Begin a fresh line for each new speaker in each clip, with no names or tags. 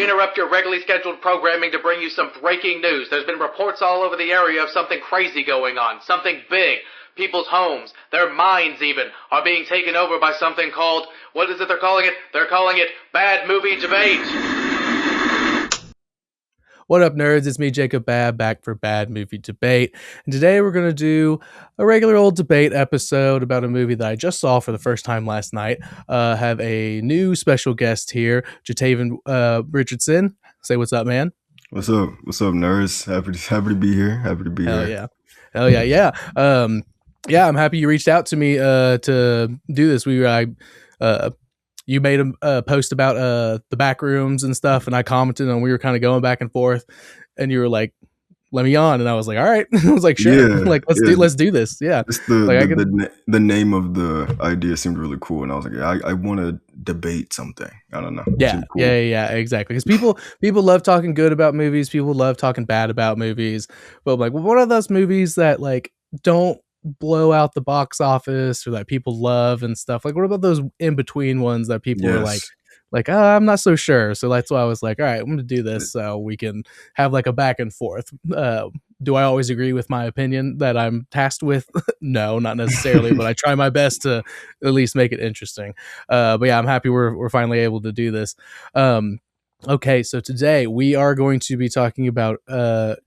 We interrupt your regularly scheduled programming to bring you some breaking news. There's been reports all over the area of something crazy going on, something big. People's homes, their minds even, are being taken over by something called, what is it they're calling it? They're calling it Bad Movie Debate.
What up, nerds? It's me, Jacob Babb, back for Bad Movie Debate. And today we're going to do a regular old debate episode about a movie that I just saw for the first time last night. Have a new special guest here, Jataven Richardson. Say what's up, man.
What's up? What's up, nerds? Happy to be here. Happy to be
Hell
here.
Hell yeah. Yeah, I'm happy you reached out to me to do this. You made a post about the back rooms and stuff, and I commented, and we were kind of going back and forth, and you were like, "Let me on," and I was like, "All right." I was like, "Sure, let's do this." Yeah,
just the name of the idea seemed really cool, and I was like, I want to debate something. I don't know.
Yeah, cool. yeah, exactly. Because people love talking good about movies. People love talking bad about movies. But I'm like, well, what are those movies that like don't blow out the box office or that people love and stuff? Like, what about those in between ones that people are like, oh, I'm not so sure. So that's why I was like, all right, I'm gonna do this so we can have like a back and forth. Do I always agree with my opinion that I'm tasked with? No, not necessarily, but I try my best to at least make it interesting. But yeah, I'm happy we're finally able to do this. Okay, so today we are going to be talking about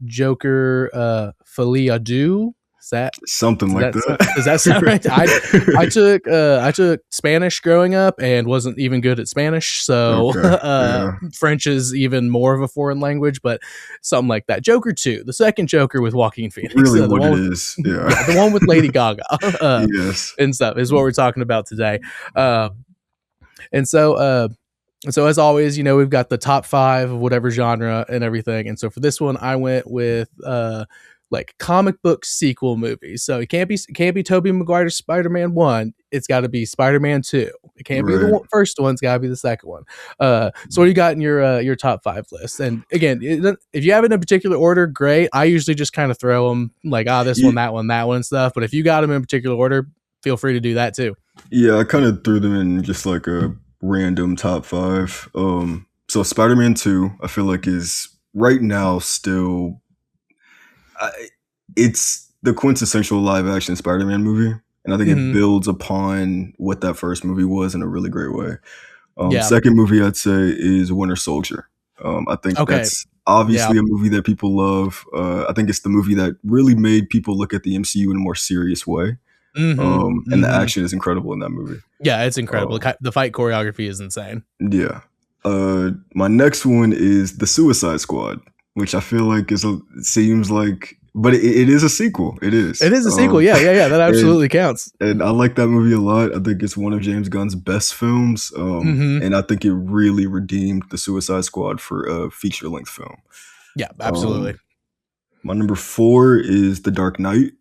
Joker Folie Deux. Is that
something like that?
Does that sound right? I took Spanish growing up and wasn't even good at Spanish, so French is even more of a foreign language, but something like that. Joker 2, the second Joker with Joaquin Phoenix.
Really, the
one with Lady Gaga,
yes,
and stuff is what we're talking about today. And so as always, we've got the top 5 of whatever genre and everything. And so for this one, I went with like comic book sequel movies. So it can't be Tobey Maguire's Spider-Man 1. It's got to be Spider-Man 2. It can't be the first one. It's got to be the second one. So what do you got in your top 5 list? And again, if you have it in a particular order, great. I usually just kind of throw them like, this one, that one, and stuff. But if you got them in a particular order, feel free to do that too.
Yeah, I kind of threw them in just like a random top 5. So Spider-Man 2, I feel like is right now still... it's the quintessential live action Spider-Man movie, and I think it builds upon what that first movie was in a really great way. Second movie I'd say is Winter Soldier. I think that's obviously a movie that people love. I think it's the movie that really made people look at the MCU in a more serious way. And the action is incredible in that movie.
Yeah, it's incredible. The fight choreography is insane.
Yeah. My next one is The Suicide Squad, which I feel like but it is a sequel. It is
a sequel. Yeah. That absolutely counts.
And I like that movie a lot. I think it's one of James Gunn's best films. And I think it really redeemed The Suicide Squad for a feature-length film.
Yeah, absolutely.
My number 4 is The Dark Knight.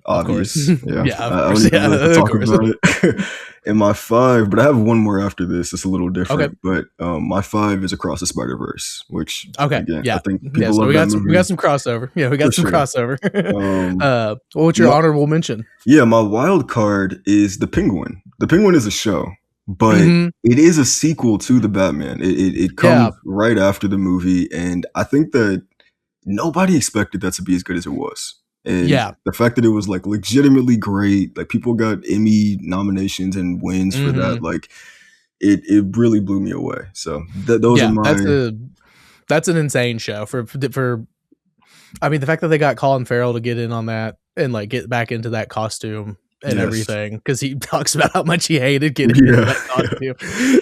Obvious. Talk about it. And my 5, but I have one more after this. It's a little different. But my 5 is Across the Spider-Verse, which I think people love that movie.
We got some crossover. Yeah, we got some crossover. What's your honorable mention?
Yeah, my wild card is The Penguin. The Penguin is a show, but it is a sequel to the Batman. It comes right after the movie, and I think that nobody expected that to be as good as it was. And the fact that it was like legitimately great, like people got Emmy nominations and wins for that, like it really blew me away. So those are my.
That's an insane show for. I mean, the fact that they got Colin Farrell to get in on that and like get back into that costume and everything, because he talks about how much he hated getting into that costume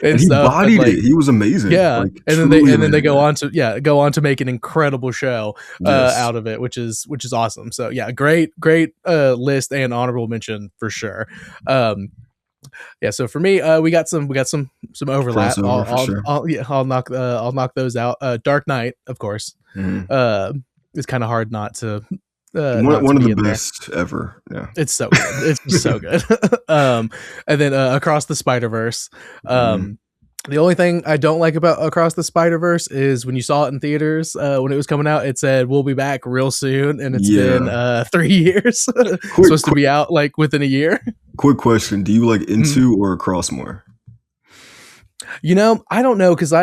and
he bodied it. He was amazing.
Yeah, like, and then they go on to make an incredible show out of it, which is awesome. So yeah, great list and honorable mention for sure. So for me, we got some overlap. I'll knock those out. Dark Knight, of course. It's kind of hard not to.
One of the best ever. Yeah,
it's so good. It's just so good. And then Across the Spider-Verse. The only thing I don't like about Across the Spider-Verse is when you saw it in theaters when it was coming out, it said we'll be back real soon, and it's been 3 years. It's supposed to be out like within a year.
Quick question: do you like Into or Across more?
I don't know, because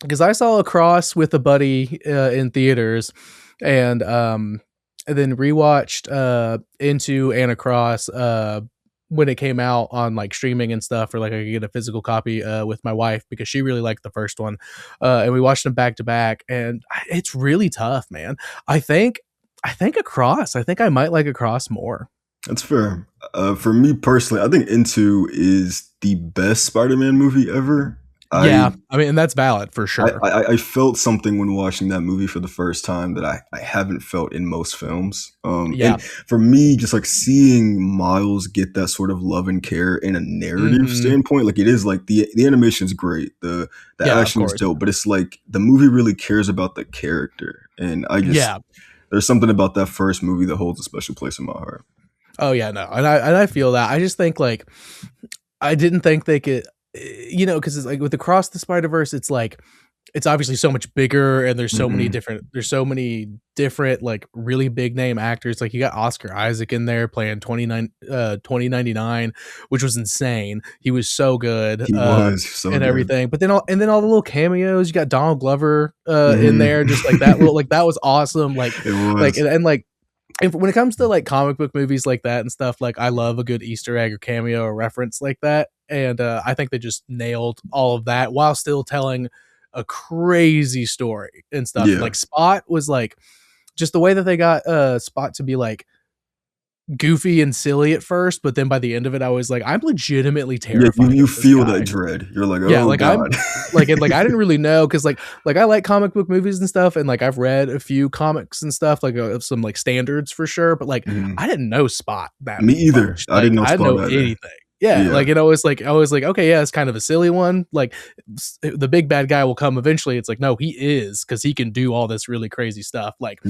because I saw Across with a buddy in theaters, and then rewatched Into and Across when it came out on like streaming and stuff, or like I could get a physical copy with my wife because she really liked the first one, and we watched them back to back, and it's really tough, man. I think Across. I think I might like Across more.
That's fair. For me personally, I think Into is the best Spider-Man movie ever.
Yeah, I mean, and that's valid for sure.
I felt something when watching that movie for the first time that I haven't felt in most films. And for me, just like seeing Miles get that sort of love and care in a narrative standpoint, like it is like the animation is great, the action is dope, but it's like the movie really cares about the character, and I just there's something about that first movie that holds a special place in my heart.
Oh yeah, no, and I feel that. I just think like I didn't think they could. You know, because it's like with Across the Spider-Verse, it's like it's obviously so much bigger, and there's so many different like really big name actors. Like you got Oscar Isaac in there playing 2099, which was insane. He was so good.
He was so
and
good.
Everything. But then all the little cameos. You got Donald Glover in there, just like that little like that was awesome. Like
it was.
like and like. And when it comes to like comic book movies like that and stuff, like I love a good Easter egg or cameo or reference like that. And I think they just nailed all of that while still telling a crazy story and stuff. Like Spot was like just the way that they got Spot to be like goofy and silly at first, but then by the end of it, I was like, I'm legitimately terrified.
You feel that dread. You're like, oh
yeah, like
God.
I'm like I didn't really know because like I like comic book movies and stuff, and like I've read a few comics and stuff, like of some like standards for sure, but like I didn't know Spot that
me either.
much.
I didn't know Spot.
I didn't know anything. Yeah, like I was like, okay, yeah, it's kind of a silly one. Like the big bad guy will come eventually. It's like, no, he is, because he can do all this really crazy stuff. Like,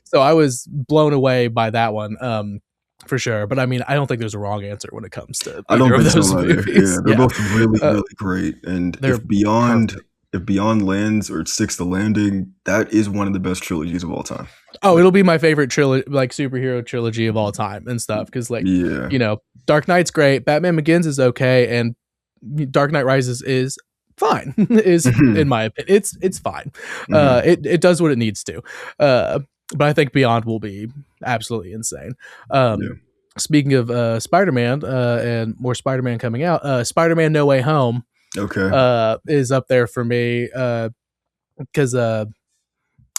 so I was blown away by that one. For sure, but I mean, I don't think there's a wrong answer when it comes to either of those movies.
Yeah, they're both really, really great. And if Beyond lands or sticks the landing, that is one of the best trilogies of all time.
Oh, it'll be my favorite trilogy, like superhero trilogy of all time and stuff. Because like, you know, Dark Knight's great, Batman Begins is okay, and Dark Knight Rises is fine. In my opinion, it's fine. It does what it needs to. But I think Beyond will be absolutely insane. Speaking of Spider-Man and more Spider-Man coming out, Spider-Man No Way Home is up there for me because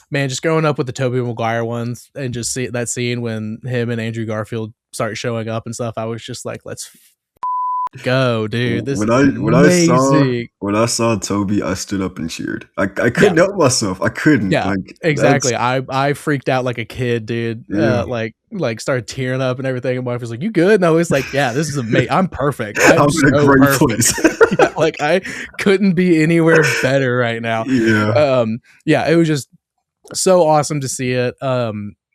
man, just growing up with the Tobey Maguire ones and just see that scene when him and Andrew Garfield start showing up and stuff, I was just like, let's go, dude. This is amazing.
When I saw Toby, I stood up and cheered. I couldn't help myself. I couldn't.
Yeah, exactly. I freaked out like a kid, dude. Like started tearing up and everything. And my wife was like, "You good?" And I was like, "Yeah, this is amazing. I'm perfect. I'm in a great place." Like I couldn't be anywhere better right now. It was just so awesome to see it.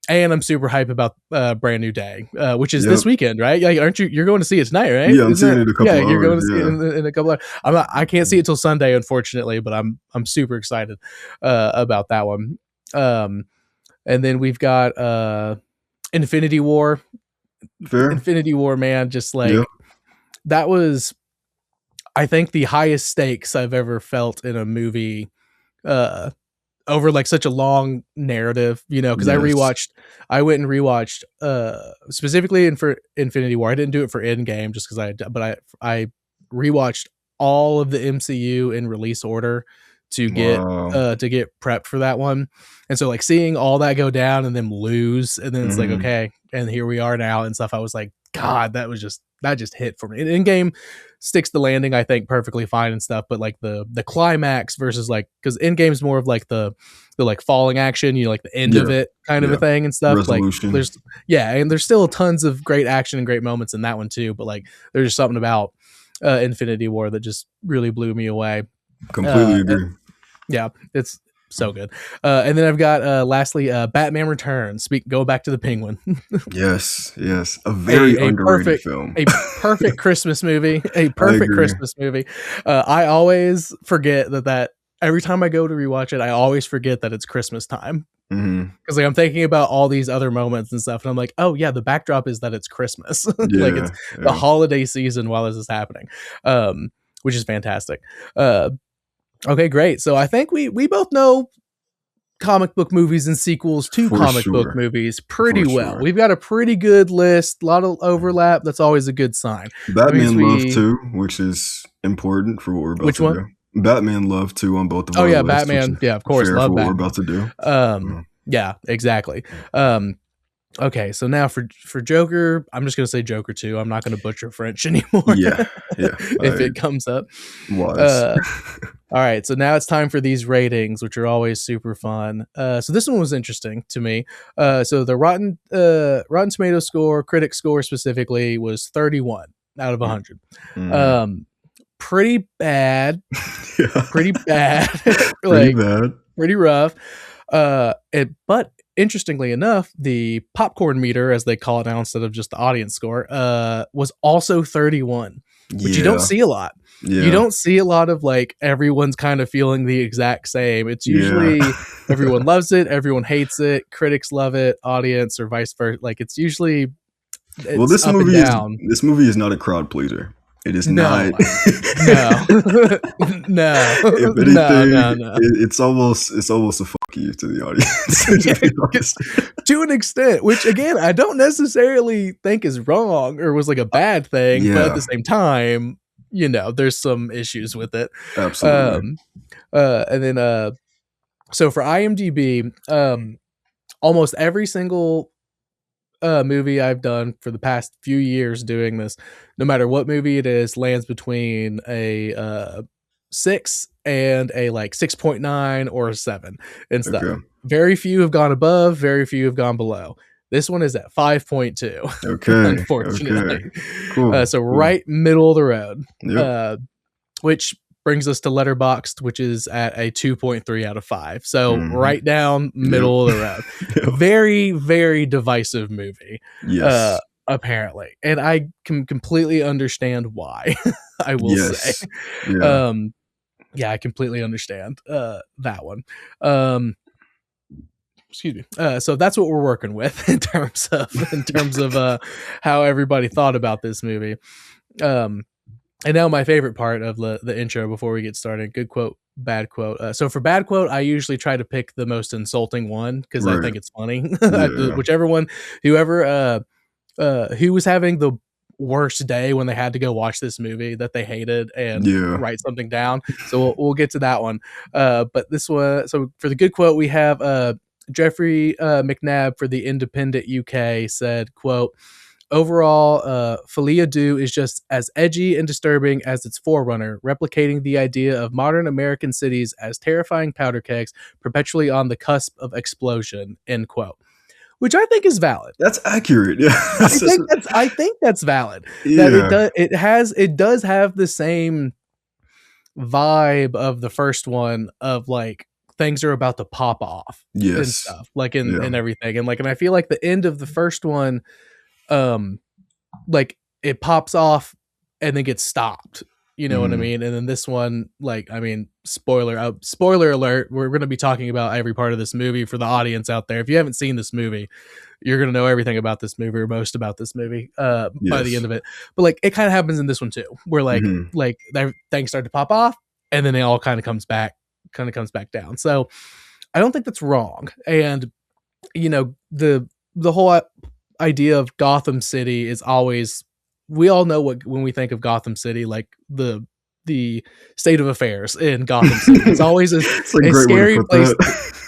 And I'm super hype about Brand New Day, which is this weekend, right? Yeah, aren't you? You're going to see it tonight, right?
Yeah, I'm seeing it in a couple hours.
Yeah, you're going to see it in a couple hours. I can't see it till Sunday, unfortunately, but I'm super excited about that one. And then we've got Infinity War.
Fair.
Infinity War, man, just like that was, I think, the highest stakes I've ever felt in a movie. Over like such a long narrative, you know, because I went and rewatched specifically for Infinity War. I didn't do it for Endgame just because I rewatched all of the MCU in release order to get prepped for that one. And so like seeing all that go down and them lose, and then it's like, okay, and here we are now and stuff. I was like, God, that just hit for me. And Endgame sticks the landing, I think, perfectly fine and stuff. But like the climax versus like, because Endgame's more of like the like falling action, you know, like the end of it kind of a thing and stuff.
Resolution.
Like and there's still tons of great action and great moments in that one too. But like there's just something about Infinity War that just really blew me away.
Completely agree.
Yeah, it's so good. And then I've got lastly Batman Returns. Go back to the Penguin.
yes, a very underrated film.
A perfect Christmas movie. A perfect Christmas movie. I always forget that every time I go to rewatch it, I always forget that it's Christmas time. Because like I'm thinking about all these other moments and stuff, and I'm like, oh yeah, the backdrop is that it's Christmas. Like it's the holiday season while this is happening, which is fantastic. Okay, great. So I think we both know comic book movies and sequels to
For
comic book
sure.
movies
For
pretty well.
sure.
We've got a pretty good list, a lot of overlap. That's always a good sign. That means
Batman Love 2, which is important for what we're about
Which
to
one?
do. Batman Love 2 on both of
Oh
our
yeah,
lists, which
Batman.
is
Yeah, of course,
fair for
love
what we're
Batman.
about to do.
Yeah, exactly. Okay, so now for Joker, I'm just gonna say Joker 2. I'm not gonna butcher French anymore.
Yeah.
If it comes up.
Wise.
All right, so now it's time for these ratings, which are always super fun. So this one was interesting to me. So the Rotten Tomato score, critic score specifically, was 31 out of 100. Pretty bad. Pretty bad.
Pretty bad.
Pretty rough. But interestingly enough, the popcorn meter, as they call it now instead of just the audience score, was also 31, which you don't see a lot. You don't see a lot of like everyone's kind of feeling the exact same. It's usually everyone loves it, everyone hates it, critics love it, audience or vice versa. Like it's usually
this
up
movie
and down.
This movie is not a crowd pleaser. It is not.
No. No.
If anything, it's almost a fuck you to the audience.
To an extent, which again, I don't necessarily think is wrong or was like a bad thing, but at the same time, you know, there's some issues with it.
Absolutely.
And then, so for IMDb, almost every single movie I've done for the past few years doing this, no matter what movie it is, lands between a 6 and a like 6.9 or a 7 and stuff.
Okay.
Very few have gone above, very few have gone below. This one is at 5.2.
Okay.
Unfortunately.
Okay. Cool.
So right middle of the road.
Yep.
Which brings us to Letterboxd, which is at a 2.3 out of 5. So right down middle of the road. Very, very divisive movie.
Yes.
Apparently. And I can completely understand why. I will say. Yeah, I completely understand that one. Excuse me. So that's what we're working with in terms of how everybody thought about this movie. And now my favorite part of the intro before we get started. Good quote, bad quote. So for bad quote, I usually try to pick the most insulting one because I think it's funny. Whichever one, whoever who was having the worst day when they had to go watch this movie that they hated and write something down. So we'll get to that one. But this one, so for the good quote, we have Jeffrey McNabb for the Independent UK said, quote, overall, Folie Deux is just as edgy and disturbing as its forerunner, replicating the idea of modern American cities as terrifying powder kegs perpetually on the cusp of explosion, end quote. Which I think is valid.
That's accurate. Yeah,
I think that's valid. That it does have the same vibe of the first one of like things are about to pop off and stuff like and everything and I feel like the end of the first one like it pops off and then gets stopped, you know what I mean? And then this one, like, I mean, spoiler alert, we're going to be talking about every part of this movie for the audience out there. If you haven't seen this movie, you're going to know everything about this movie or most about this movie by the end of it. But like it kind of happens in this one too, where like things start to pop off and then it all kind of comes back down. So I don't think that's wrong. And you know, the whole idea of Gotham City is always, we all know what when we think of Gotham City, like the state of affairs in Gotham City. It's always a scary place.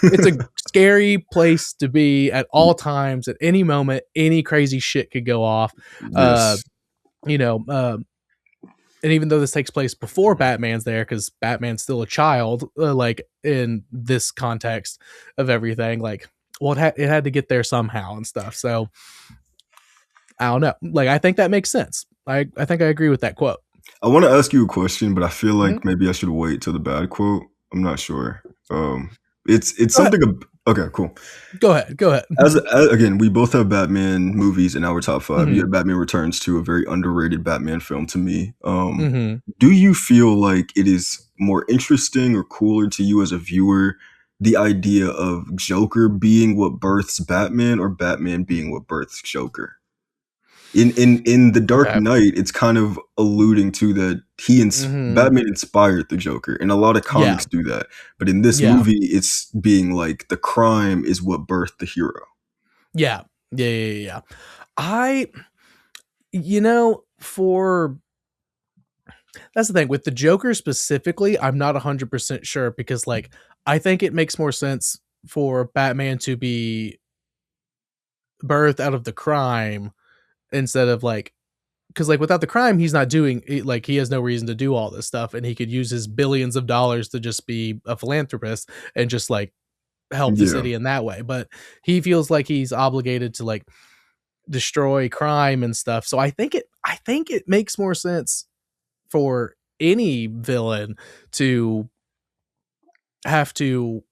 It's a scary place to be at all times. At any moment, any crazy shit could go off. You know, and even though this takes place before Batman's there, because Batman's still a child, like in this context of everything, like, well, it had to get there somehow and stuff. So I don't know. Like, I think that makes sense. I think I agree with that quote.
I want to ask you a question, but I feel like maybe I should wait till the bad quote. I'm not sure. It's something. Okay, cool.
Go ahead.
As again, we both have Batman movies in our top 5. You have Batman Returns 2, a very underrated Batman film to me. Do you feel like it is more interesting or cooler to you as a viewer, the idea of Joker being what births Batman or Batman being what births Joker? In the Dark
Okay.
Knight, it's kind of alluding to that Batman inspired the Joker, and a lot of comics do that. But in this movie, it's being like the crime is what birthed the hero.
Yeah. That's the thing with the Joker specifically. I'm not 100% sure because, like, I think it makes more sense for Batman to be birthed out of the crime instead of like, because like without the crime, he's not doing like he has no reason to do all this stuff, and he could use his billions of dollars to just be a philanthropist and just like help the city in that way. But he feels like he's obligated to like destroy crime and stuff. So I think it makes more sense for any villain to have to.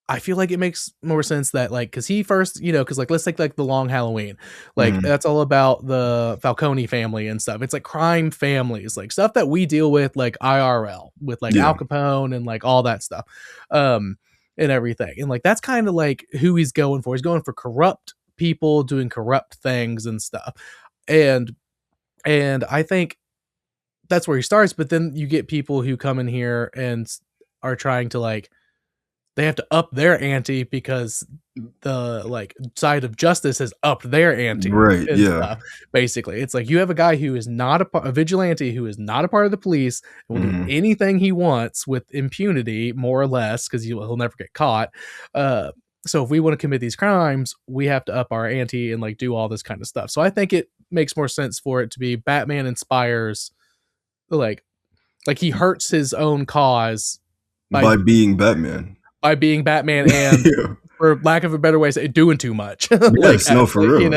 I feel like it makes more sense that like because he first, because like let's take like the Long Halloween, like that's all about the Falcone family and stuff. It's like crime families, like stuff that we deal with like IRL with like Al Capone and like all that stuff, and everything. And like that's kind of like who he's going for. He's going for corrupt people doing corrupt things and stuff, and I think that's where he starts. But then you get people who come in here and are trying to like. They have to up their ante because the like side of justice has upped their ante.
Right.
Stuff. Basically, it's like you have a guy who is not a vigilante who is not a part of the police and will do anything he wants with impunity, more or less, because he'll never get caught. So if we want to commit these crimes, we have to up our ante and like do all this kind of stuff. So I think it makes more sense for it to be Batman inspires, like he hurts his own cause
by being Batman.
By being Batman and, for lack of a better way, say doing too much.
Yes, no, for real.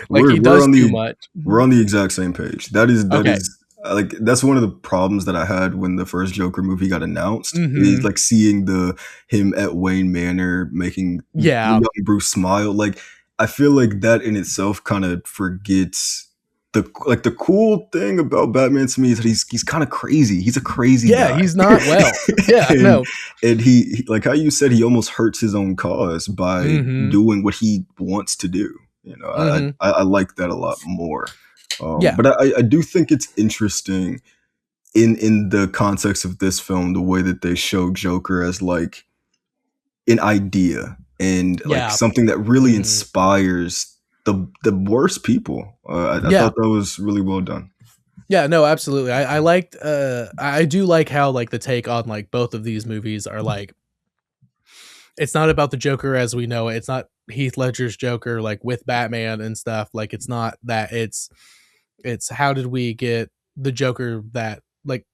Like he does too much.
We're on the exact same page. That is like that's one of the problems that I had when the first Joker movie got announced. Is like seeing him at Wayne Manor making young Bruce smile. Like I feel like that in itself kind of forgets. The cool thing about Batman to me is that he's kind of crazy. He's a crazy guy.
Yeah, he's not well. Yeah,
and he like how you said, he almost hurts his own cause by doing what he wants to do. I like that a lot more. But I do think it's interesting in the context of this film, the way that they show Joker as like an idea and like something that really inspires the worst people. I thought that was really well done.
Yeah, no, absolutely. I liked I do like how like the take on like both of these movies are like, it's not about the Joker as we know it. It's not Heath Ledger's Joker like with Batman and stuff. Like it's not that. It's how did we get the Joker that like,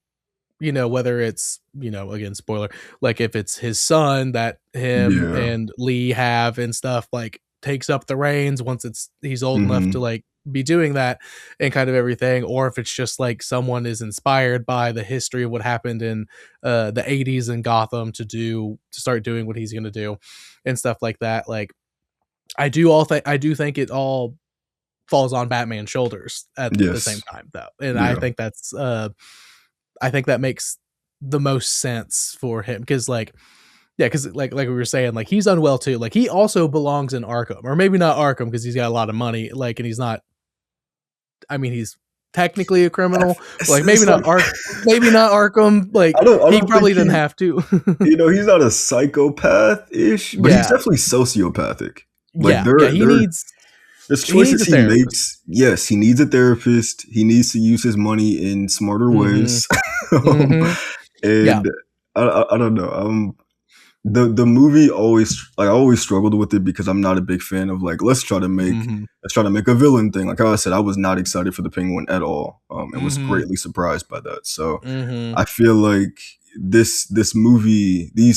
whether it's, again, spoiler, like if it's his son that him and Lee have and stuff, like takes up the reins once he's old enough to like be doing that and kind of everything, or if it's just like someone is inspired by the history of what happened in the 80s in Gotham to start doing what he's going to do and stuff like that. Like I do think it all falls on Batman's shoulders at the same time though. And I think that's I think that makes the most sense for him because like because like we were saying, like he's unwell too. Like he also belongs in Arkham, or maybe not Arkham because he's got a lot of money. Like, and he's not. I mean, he's technically a criminal. Like maybe not Arkham. Like I don't he probably didn't have to.
He's not a psychopath-ish, but he's definitely sociopathic. Like there's choices he makes. Yes, he needs a therapist. He needs to use his money in smarter ways. And I don't know. The movie I always struggled with it because I'm not a big fan of like let's try to make a villain thing. Like how I said, I was not excited for the Penguin at all, and was greatly surprised by that. So I feel like these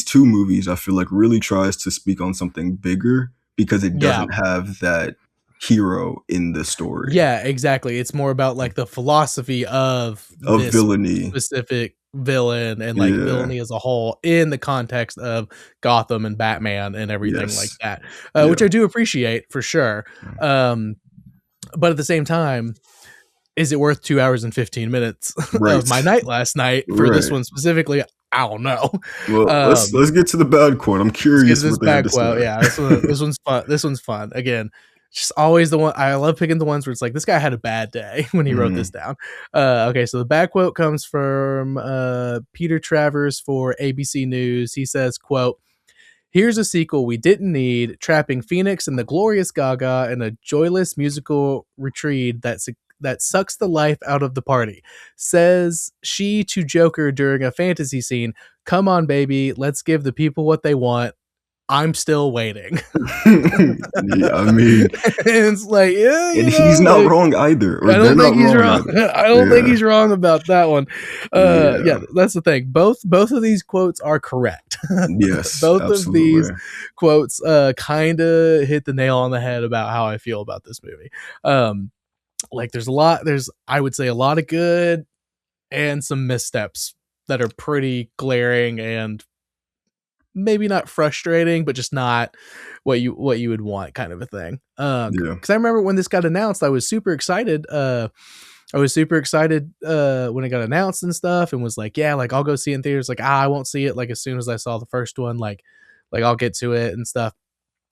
two movies, I feel like really tries to speak on something bigger because it doesn't have that hero in the story.
Yeah, exactly. It's more about like the philosophy of
villainy,
specific villain and like villainy as a whole in the context of Gotham and Batman and everything like that, which I do appreciate for sure. But at the same time, is it worth 2 hours and 15 minutes of my night last night for this one specifically? I don't know.
Well, let's get to the bad quote. I'm curious.
This bad quote, yeah. This one's fun. This one's fun. Again, just always the one. I love picking the ones where it's like, this guy had a bad day when he wrote this down. Okay, so the bad quote comes from Peter Travers for ABC News. He says, quote, "Here's a sequel we didn't need, trapping Phoenix and the glorious Gaga in a joyless musical retreat that sucks the life out of the party. Says she to Joker during a fantasy scene, 'Come on, baby, let's give the people what they want. I'm still waiting.'"
Yeah, I mean,
it's like, yeah,
and he's not wrong either. Or
I don't think he's wrong.
Either.
I don't think he's wrong about that one. Yeah, that's the thing. Both of these quotes are correct.
Yes,
both
absolutely.
of these quotes kind of hit the nail on the head about how I feel about this movie. Like there's I would say a lot of good and some missteps that are pretty glaring and maybe not frustrating, but just not what you would want, kind of a thing. Because I remember when this got announced, I was super excited. When it got announced and stuff, and was like, yeah, like I'll go see it in theaters. Like, I won't see it like as soon as I saw the first one. Like I'll get to it and stuff.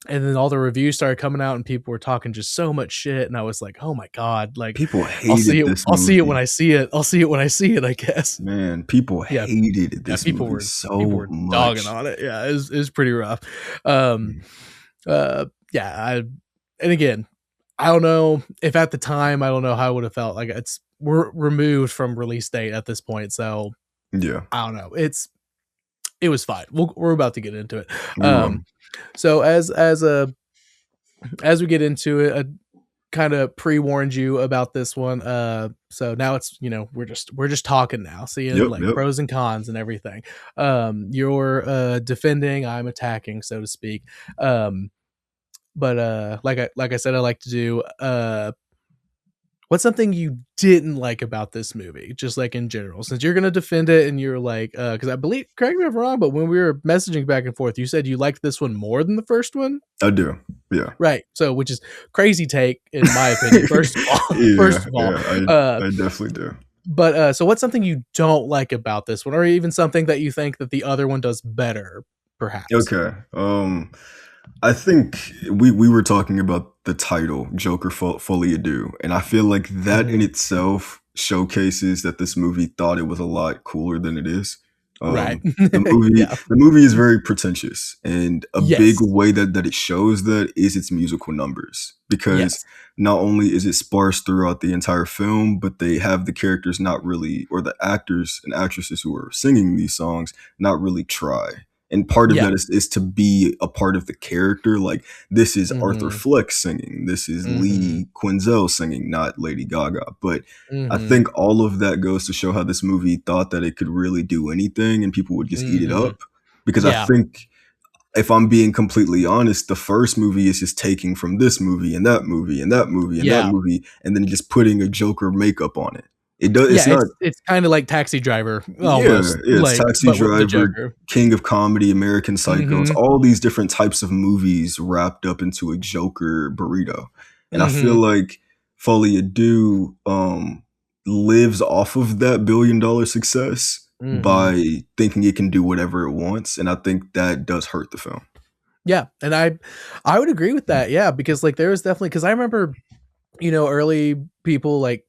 And then all the reviews started coming out and people were talking just so much shit. And I was like, oh my God, like
people hated this movie.
I'll see it when I see it. I'll see it when I see it, I guess.
Man, people hated this movie
people
so
were
much.
Dogging on it. Yeah, it was pretty rough. And again, I don't know if at the time, I don't know how I would have felt. Like we're removed from release date at this point. So
yeah,
I don't know. It was fine. We're about to get into it. So as we get into it, I kind of pre-warned you about this one. So now it's, we're just talking now, seeing pros and cons and everything. You're defending, I'm attacking, so to speak. But like I said, I like to do what's something you didn't like about this movie, just like in general, since you're going to defend it and you're like, because I believe, correct me if I'm wrong, but when we were messaging back and forth, you said you liked this one more than the first one.
I do. Yeah.
Right. So, which is crazy take in my opinion, first of all.
I definitely do.
But so what's something you don't like about this one, or even something that you think that the other one does better, perhaps?
Okay. I think we were talking about the title, Joker Folie, Deux, and I feel like that in itself showcases that this movie thought it was a lot cooler than it is.
Right.
The movie is very pretentious, and a big way that it shows that is its musical numbers, because not only is it sparse throughout the entire film, but they have the characters not really, or the actors and actresses who are singing these songs, not really try. And part of that is to be a part of the character. Like, this is Arthur Fleck singing. This is Lee Quinzel singing, not Lady Gaga. But I think all of that goes to show how this movie thought that it could really do anything and people would just eat it up. Because I think, if I'm being completely honest, the first movie is just taking from this movie and that movie and that movie and that movie, and then just putting a Joker makeup on it. It does.
It's kind of like Taxi Driver. Almost.
Yeah, it's Taxi Driver, King of Comedy, American Psycho. It's all these different types of movies wrapped up into a Joker burrito. And I feel like Folie Deux lives off of that $1 billion success by thinking it can do whatever it wants. And I think that does hurt the film.
Yeah, and I would agree with that. Yeah, because like there was definitely, because I remember, early people like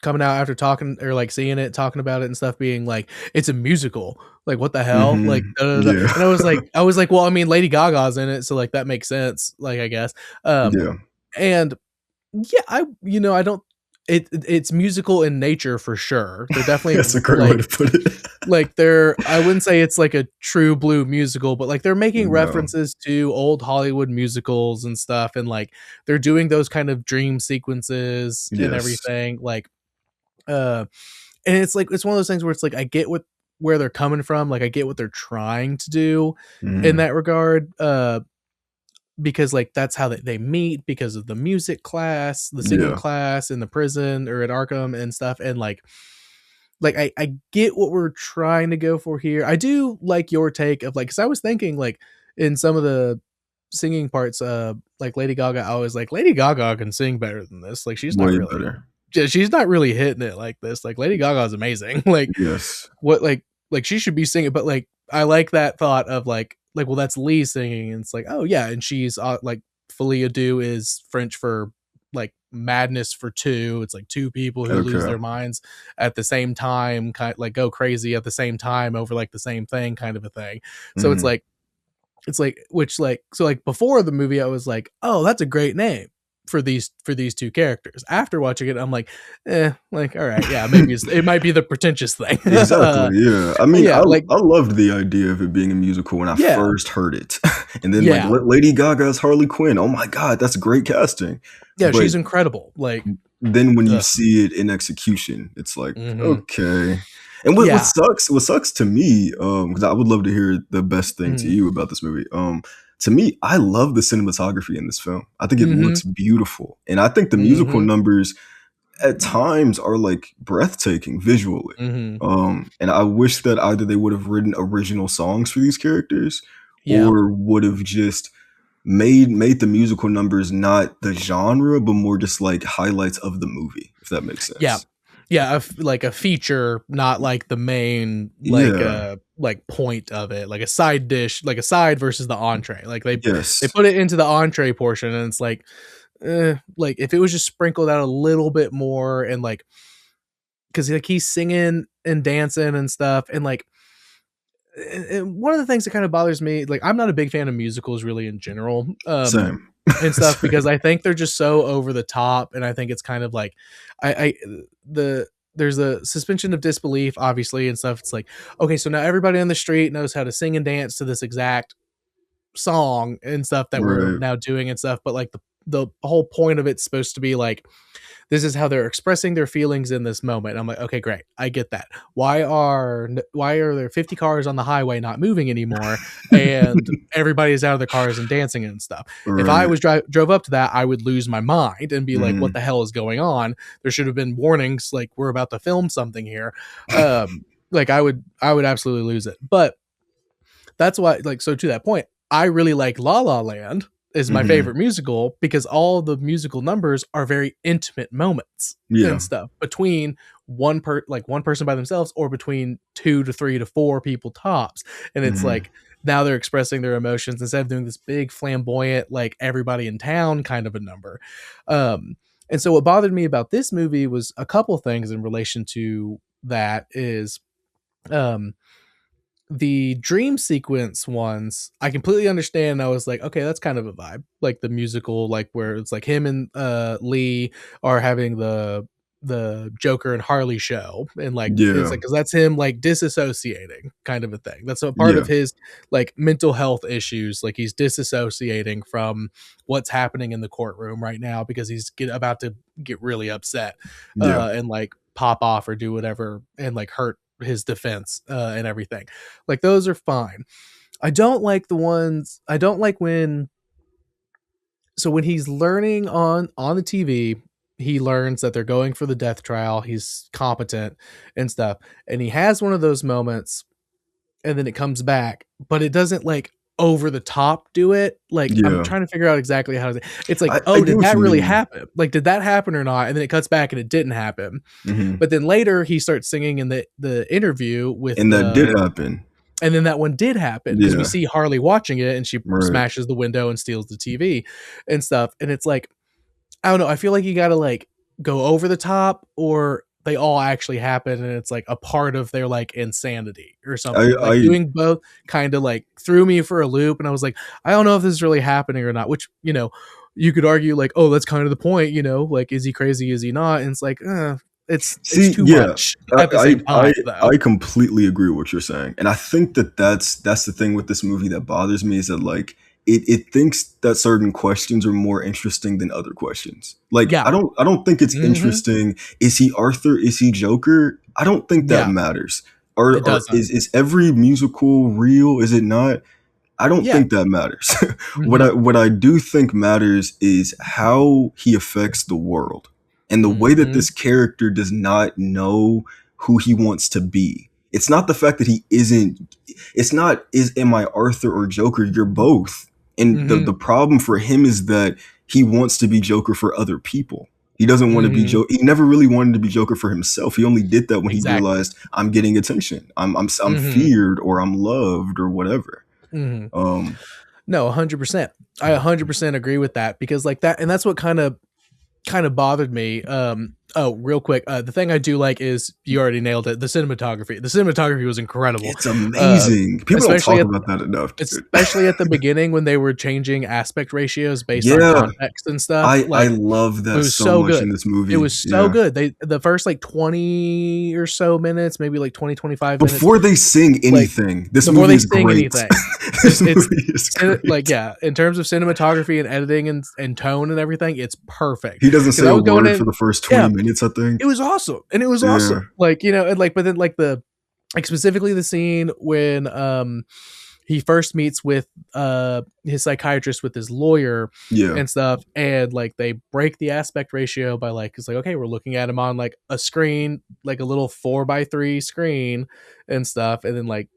coming out after talking or like seeing it, talking about it and stuff, being like, it's a musical, like what the hell, like and I was like, well, I mean, Lady Gaga's in it, so like that makes sense, like I guess. And I don't, it's musical in nature for sure. They're definitely
that's a great way to put it.
Like I wouldn't say it's like a true blue musical, but like they're making references to old Hollywood musicals and stuff, and like they're doing those kind of dream sequences and everything, like and it's like, it's one of those things where it's like, I get where they're coming from, like I get what they're trying to do in that regard, because like that's how they meet, because of the music class, the singing class in the prison or at Arkham and stuff, and like I get what we're trying to go for here. I do like your take of like, because I was thinking like in some of the singing parts, like Lady Gaga, I was like, Lady Gaga can sing better than this, like she's not really better. She's not really hitting it like this. Like Lady Gaga is amazing. Like what, like she should be singing, but like I like that thought of like well, that's Lee singing, and it's like, oh yeah, and she's like Folie Deux is French for like madness for two. It's like two people who lose their minds at the same time, kind like go crazy at the same time over like the same thing, kind of a thing. So it's like which like, so like before the movie I was like, oh, that's a great name for these two characters. After watching it I'm like, like, all right, yeah, maybe it might be the pretentious thing.
Exactly. Yeah, I mean,
yeah,
I loved the idea of it being a musical when I first heard it. And then like Lady Gaga's Harley Quinn, oh my god, that's great casting.
Yeah, but she's incredible. Like,
then when you see it in execution, it's like, okay. And what sucks to me, because I would love to hear the best thing to you about this movie. To me, I love the cinematography in this film. I think it looks beautiful. And I think the musical numbers at times are like breathtaking visually. And I wish that either they would have written original songs for these characters or would have just made the musical numbers not the genre, but more just like highlights of the movie, if that makes sense.
Like a feature, not like the main like point of it, like a side dish, like a side versus the entree. Like they put it into the entree portion, and it's like if it was just sprinkled out a little bit more, and like because like he's singing and dancing and stuff, and like and one of the things that kind of bothers me, like I'm not a big fan of musicals really in general.
Same.
And stuff because I think they're just so over the top, and I think it's kind of like there's a suspension of disbelief obviously and stuff. It's like, okay, so now everybody on the street knows how to sing and dance to this exact song and stuff that we're now doing and stuff, but like the whole point of it's supposed to be like, this is how they're expressing their feelings in this moment. I'm like, okay, great. I get that. Why are there 50 cars on the highway not moving anymore and everybody's out of their cars and dancing and stuff? If I was drove up to that, I would lose my mind and be like, what the hell is going on? There should have been warnings like we're about to film something here. Like I would absolutely lose it. But that's why, like, so to that point, I really like La La Land is my favorite musical because all the musical numbers are very intimate moments and stuff between one person by themselves or between 2 to 3 to 4 people tops. And it's like, now they're expressing their emotions instead of doing this big flamboyant, like everybody in town kind of a number. And so what bothered me about this movie was a couple things in relation to that is, the dream sequence ones, I completely understand. I was like, okay, that's kind of a vibe, like the musical, like where it's like him and Lee are having the Joker and Harley show, and like it's like because that's him like disassociating, kind of a thing. That's a part of his like mental health issues. Like he's disassociating from what's happening in the courtroom right now because he's about to get really upset and like pop off or do whatever and like hurt his defense and everything. Like those are fine. I don't like when he's learning on the TV, he learns that they're going for the death trial, he's competent and stuff, and he has one of those moments and then it comes back, but it doesn't like over the top do it. Like I'm trying to figure out exactly how to, it's like, did that really happen? Like, did that happen or not? And then it cuts back and it didn't happen. But then later he starts singing in the interview with,
and that did happen.
And then that one did happen because we see Harley watching it and she smashes the window and steals the TV and stuff. And it's like, I don't know. I feel like you got to like go over the top, or they all actually happen and it's like a part of their like insanity or something. Doing both kind of like threw me for a loop, and I was like, I don't know if this is really happening or not, which, you know, you could argue like, oh, that's kind of the point, you know, like, is he crazy, is he not? And it's like it's too much at the same time.
I completely agree with what you're saying, and I think that's the thing with this movie that bothers me, is that like it thinks that certain questions are more interesting than other questions. Like, I don't think it's interesting. Is he Arthur? Is he Joker? I don't think that matters. Or is every musical real? Is it not? I don't think that matters. What I do think matters is how he affects the world, and the way that this character does not know who he wants to be. It's not the fact that he isn't. It's not, am I Arthur or Joker? You're both. And the problem for him is that he wants to be Joker for other people. He doesn't want to be Joker. He never really wanted to be Joker for himself. He only did that when he realized, I'm getting attention. I'm feared, or I'm loved, or whatever.
No, 100%. I 100% agree with that, because like that, and that's what kind of bothered me. Oh, real quick, the thing I do like is, you already nailed it, the cinematography was incredible.
It's amazing. People don't talk about that enough, dude.
Especially at the beginning, when they were changing aspect ratios based on context and stuff.
I love that so much in this movie.
It was so good. The first like 20 or so minutes, maybe like 20-25 minutes
before they sing anything, this movie is great.
Like, yeah, in terms of cinematography and editing and tone and everything, it's perfect.
He doesn't say a word for the first 20 minutes, I think.
It was awesome. And it was awesome. Like, you know, and like, but then like specifically the scene when he first meets with his psychiatrist with his lawyer and stuff, and like they break the aspect ratio by like, it's like, okay, we're looking at him on like a screen, like a little 4:3 screen and stuff, and then like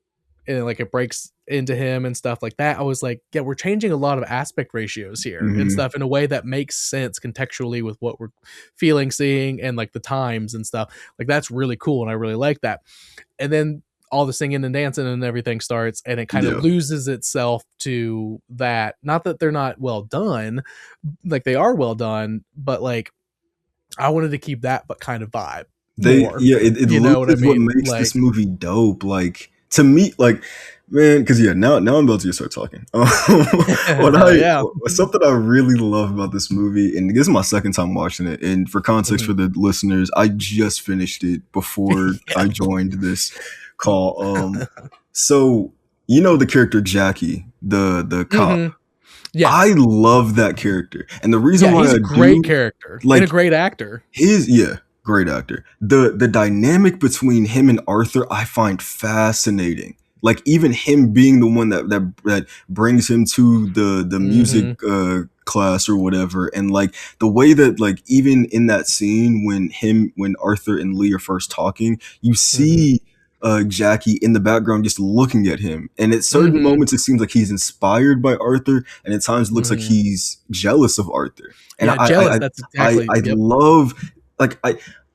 it breaks into him and stuff like that. I was like, yeah, we're changing a lot of aspect ratios here and stuff in a way that makes sense contextually with what we're feeling, seeing, and like the times and stuff. Like, that's really cool, and I really like that. And then all the singing and dancing and everything starts, and it kind of loses itself to that. Not that they're not well done, like they are well done, but like I wanted to keep that but kind of vibe.
It you know what I mean? What makes like, this movie dope. Like, to me, like, man, because now I'm about to start talking. Something I really love about this movie, and this is my second time watching it, and for context for the listeners, I just finished it before I joined this call. So you know the character Jackie, the cop.
Yeah,
I love that character, and the reason why
he's a great character, like, and a great actor.
Great actor. The dynamic between him and Arthur, I find fascinating. Like, even him being the one that brings him to the music class or whatever, and like the way that, like, even in that scene when Arthur and Lee are first talking, you see Jackie in the background just looking at him, and at certain moments it seems like he's inspired by Arthur, and at times it looks like he's jealous of Arthur. And
jealous. That's exactly.
I love. Like,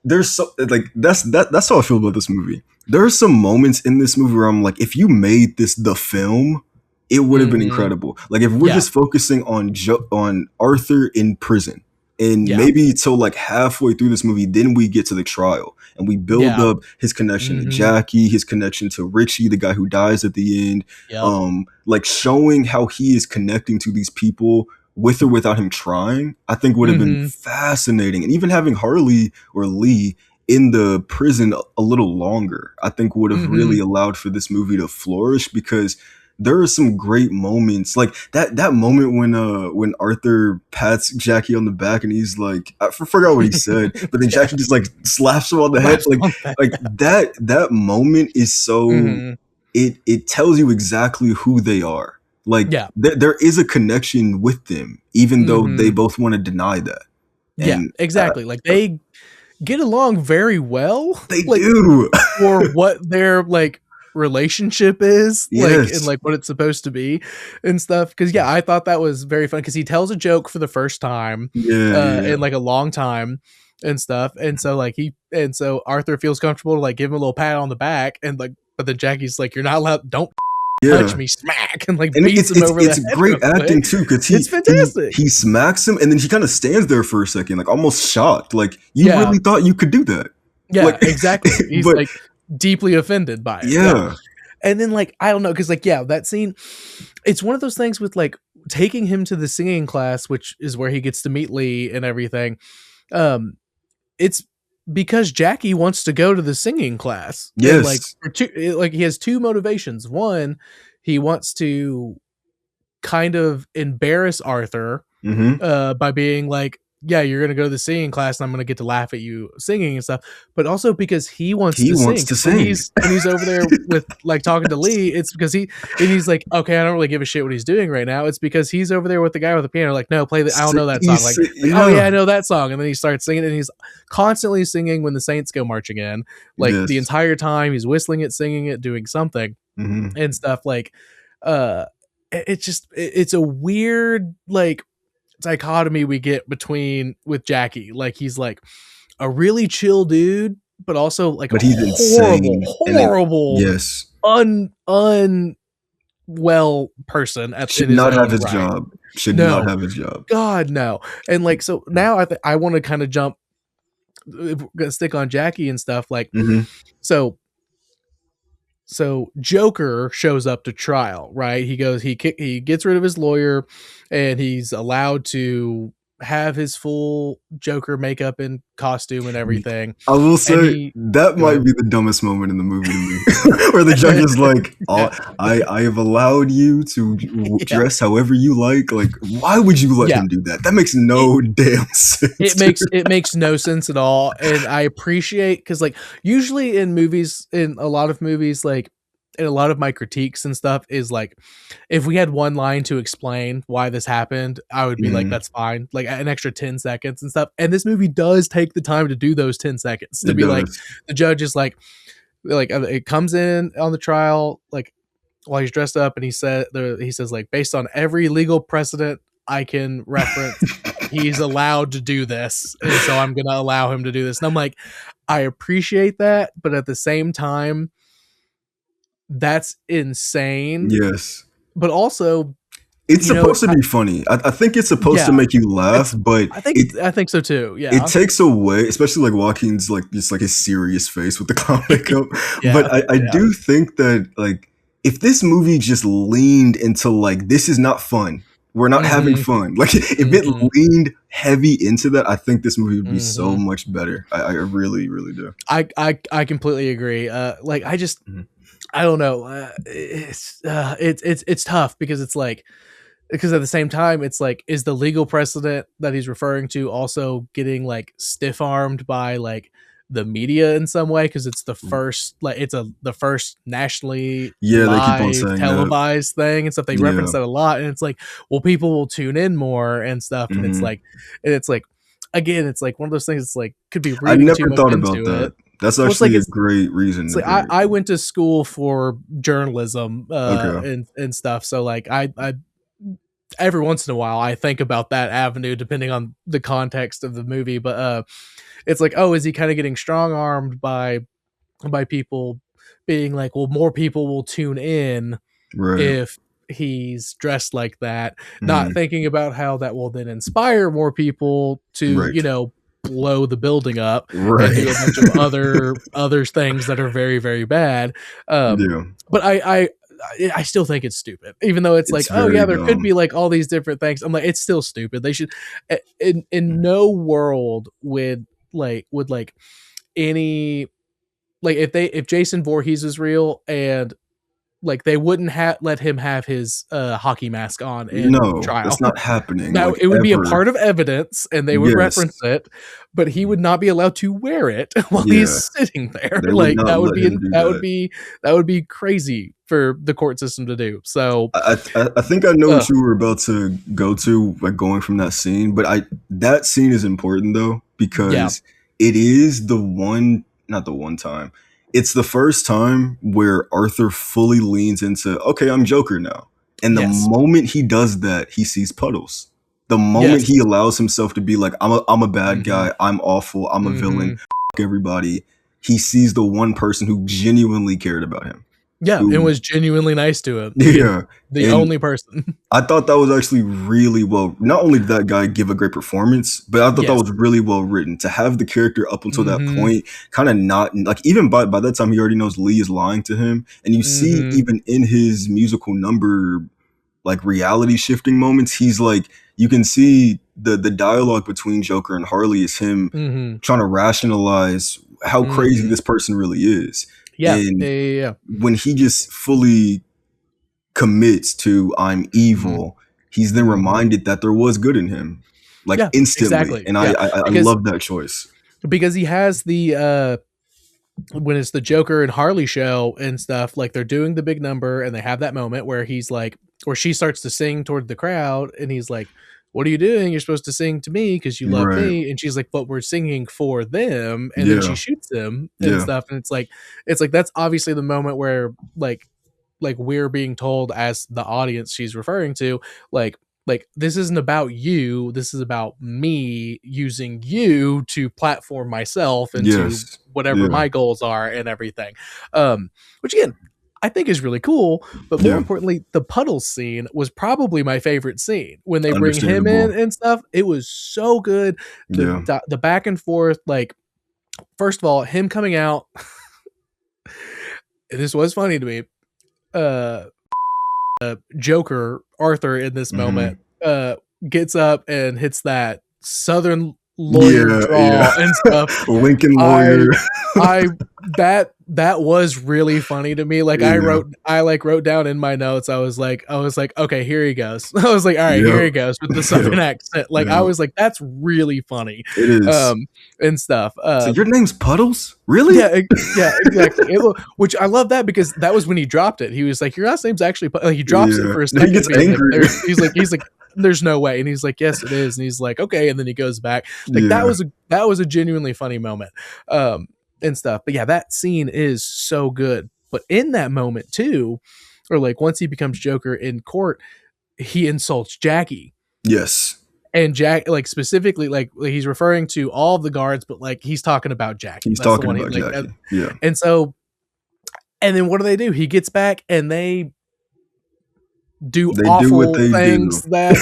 there's so, like, that's how I feel about this movie. There are some moments in this movie where I'm like, if you made this the film, it would have been incredible. Like, if we're just focusing on Arthur in prison, and maybe till like halfway through this movie, then we get to the trial and we build up his connection to Jackie, his connection to Richie, the guy who dies at the end, like showing how he is connecting to these people with or without him trying, I think would have been fascinating. And even having Harley or Lee in the prison a little longer, I think would have really allowed for this movie to flourish, because there are some great moments, like that moment when Arthur pats Jackie on the back and he's like, I forgot what he said, but then Jackie just like slaps him on the head, like that moment is so it tells you exactly who they are. Like, there is a connection with them, even though they both want to deny that. And,
exactly. Like, they get along very well.
They do.
For what their like relationship is, like, and like what it's supposed to be and stuff. Because I thought that was very fun, because he tells a joke for the first time in like a long time and stuff. And so like Arthur feels comfortable to like give him a little pat on the back, and like, but then Jackie's like, you're not allowed, don't touch me, smack, and like beats him over the head.
It's great acting too, because
it's fantastic.
He smacks him, and then he kind of stands there for a second, like almost shocked, like you really thought you could do that.
Yeah,
like,
exactly. He's like deeply offended by it.
Yeah.
And then like, I don't know, because like, that scene, it's one of those things with like taking him to the singing class, which is where he gets to meet Lee and everything. It's because Jackie wants to go to the singing class.
Yes.
And like he has two motivations. One, he wants to kind of embarrass Arthur by being like, you're going to go to the singing class and I'm going to get to laugh at you singing and stuff. But also because he wants to sing. And he's over there with like talking to Lee. It's because he's like, okay, I don't really give a shit what he's doing right now. It's because he's over there with the guy with the piano. Like, no, play the, I don't know that song. Like, oh yeah, I know that song. And then he starts singing, and he's constantly singing when the Saints go marching in. Like the entire time he's whistling it, singing it, doing something and stuff. Like, it's a weird, like, dichotomy we get with Jackie. Like, he's like a really chill dude, but also like,
but he's horrible,
horrible, person
should
in his
not have
own
his
right.
job. Should not
No,
have his job.
God, no. And like, so now I want to kind of jump, stick on Jackie and stuff. Like, so Joker shows up to trial, right? He gets rid of his lawyer, and he's allowed to have his full Joker makeup and costume and everything.
I will say that
Go
might
ahead.
be the dumbest moment in the movie to me, where the judge is like, I have allowed you to dress however you like. Like, why would you let him do that? That makes no damn sense.
It makes no sense at all. And I appreciate, because like usually in a lot of movies, like, and a lot of my critiques and stuff is like, if we had one line to explain why this happened, I would be like, that's fine, like an extra 10 seconds and stuff. And this movie does take the time to do those 10 seconds to be like, the judge is like it comes in on the trial, like while he's dressed up, and he says like, based on every legal precedent I can reference, he's allowed to do this, and so I'm gonna allow him to do this. And I'm like, I appreciate that, but at the same time, that's insane.
Yes.
But also,
it's supposed to be funny. I think it's supposed to make you laugh, but
I think so too. Yeah.
It takes away, especially like Joaquin's like just like his serious face with the clown makeup. But I do think that like if this movie just leaned into like, this is not fun, we're not having fun. Like if it leaned heavy into that, I think this movie would be so much better. I really, really do.
I completely agree. Like I just I don't know. It's tough because it's like, because at the same time, it's like, is the legal precedent that he's referring to also getting like stiff armed by like the media in some way? Because it's the first, like the first nationally live televised thing and stuff. They reference that a lot, and it's like, well, people will tune in more and stuff. And it's like, again, it's like one of those things. It's like, could be reading too much into it.
That's actually a great reason.
Like I went to school for journalism and stuff. So like I every once in a while I think about that avenue depending on the context of the movie. But it's like, oh, is he kind of getting strong armed by people being like, well, more people will tune in if he's dressed like that, not thinking about how that will then inspire more people to, blow the building up and do a bunch of other things that are very, very bad. But I still think it's stupid, even though it's like, oh yeah, there could be like all these different things. I'm like, it's still stupid. They should, in no world would any, like if Jason Voorhees is real, and like they wouldn't let him have his hockey mask on in trial.
It's not happening.
Now it would be a part of evidence, and they would reference it, but he would not be allowed to wear it while he's sitting there. Like that would be crazy for the court system to do. So
I think I know what you were about to go to, like going from that scene, but that scene is important though, because it is not the one time. It's the first time where Arthur fully leans into, okay, I'm Joker now. And the moment he does that, he sees puddles. The moment he allows himself to be like, I'm a bad guy, I'm awful, I'm a villain, everybody, he sees the one person who genuinely cared about him.
Yeah, and was genuinely nice to him.
Yeah.
The only person.
I thought that was actually really well. Not only did that guy give a great performance, but I thought that was really well written. To have the character up until that point, kind of not, like even by that time, he already knows Lee is lying to him. And you see even in his musical number, like reality shifting moments, he's like, you can see the dialogue between Joker and Harley is him trying to rationalize how crazy this person really is. Yeah. When he just fully commits to I'm evil, he's then reminded that there was good in him, like instantly. Exactly. And I love that choice,
because he has the when it's the Joker and Harley show and stuff, like they're doing the big number and they have that moment where he's like, where she starts to sing toward the crowd and he's like, what are you doing? You're supposed to sing to me because you love me. And she's like, but we're singing for them. And then she shoots him and stuff. And it's like that's obviously the moment where like we're being told as the audience she's referring to, like this isn't about you. This is about me using you to platform myself into whatever my goals are and everything. Which again, I think is really cool. But more importantly, the puddles scene was probably my favorite scene when they bring him in and stuff. It was so good. The back and forth, like, first of all, him coming out. This was funny to me. Joker Arthur in this moment gets up and hits that Southern lawyer draw and stuff.
Lincoln lawyer.
That was really funny to me. Like I wrote down in my notes. I was like, okay, here he goes. I was like, all right, here he goes with the Southern accent. Like I was like, that's really funny.
It is.
And stuff.
So your name's Puddles? Really?
Yeah, exactly. Which I love that because that was when he dropped it. He was like, your last name's actually like he drops it for a second.
He gets angry.
He's like, there's no way. And he's like, yes, it is. And he's like, okay. And then he goes back. Like that was a genuinely funny moment. And stuff. But yeah, that scene is so good. But in that moment too, or like once he becomes Joker in court, he insults Jackie.
Yes.
And Jack, like specifically, like he's referring to all of the guards, but like he's talking about Jackie.
He's talking about Jackie. Yeah.
And so, and then what do? He gets back and they awful things that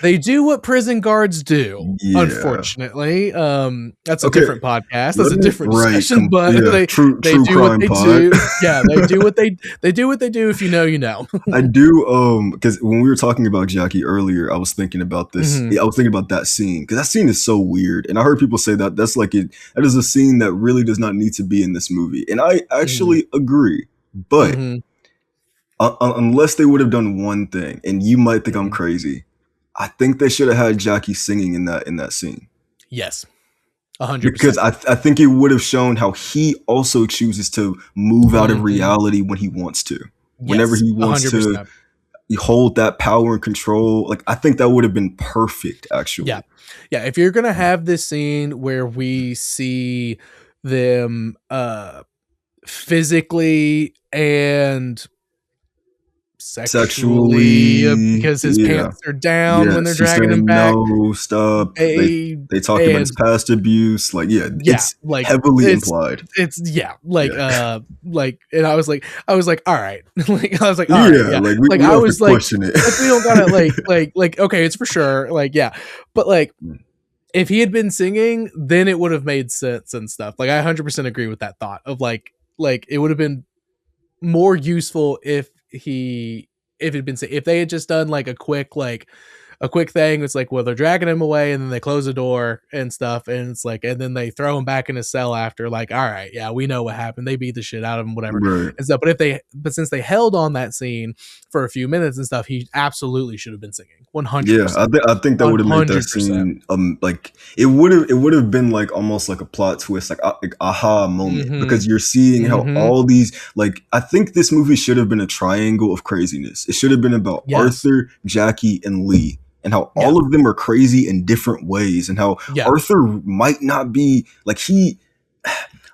they do what prison guards do, unfortunately. That's a different podcast. That's a different discussion, but they do what they do. Yeah, they do what they do. If you know, you know.
I do, because when we were talking about Jackie earlier, I was thinking about this. I was thinking about that scene because that scene is so weird, and I heard people say that that's like that is a scene that really does not need to be in this movie, and I actually agree, but. Unless they would have done one thing, and you might think I'm crazy, I think they should have had Jackie singing in that scene.
Yes, 100%.
Because I think it would have shown how he also chooses to move out of reality when he wants to, whenever he wants 100%. To hold that power and control. Like I think that would have been perfect, actually.
Yeah. If you're gonna have this scene where we see them physically and sexually because his pants are down when they're dragging him back.
No, stop. They talked about his past abuse. Like, it's like heavily implied.
It's and I was like, all right. Like, I was like, all right.
Like, we I was like, question it.
Like, we don't gotta like, okay, it's for sure. Like, yeah. But like, if he had been singing, then it would have made sense and stuff. Like, I 100% agree with that thought of like it would have been more useful if they had just done like a quick thing. It's like, well, they're dragging him away and then they close the door and stuff, and it's like, and then they throw him back in his cell after, like, all right, yeah, we know what happened, they beat the shit out of him, whatever, and stuff. But since they held on that scene for a few minutes and stuff, he absolutely should have been singing 100%.
Yeah, I think that would have made that scene like it would have been like almost like a plot twist, like aha moment, because you're seeing how all these, like, I think this movie should have been a triangle of craziness. It should have been about Arthur, Jackie, and Lee, and how all of them are crazy in different ways, and how Arthur might not be like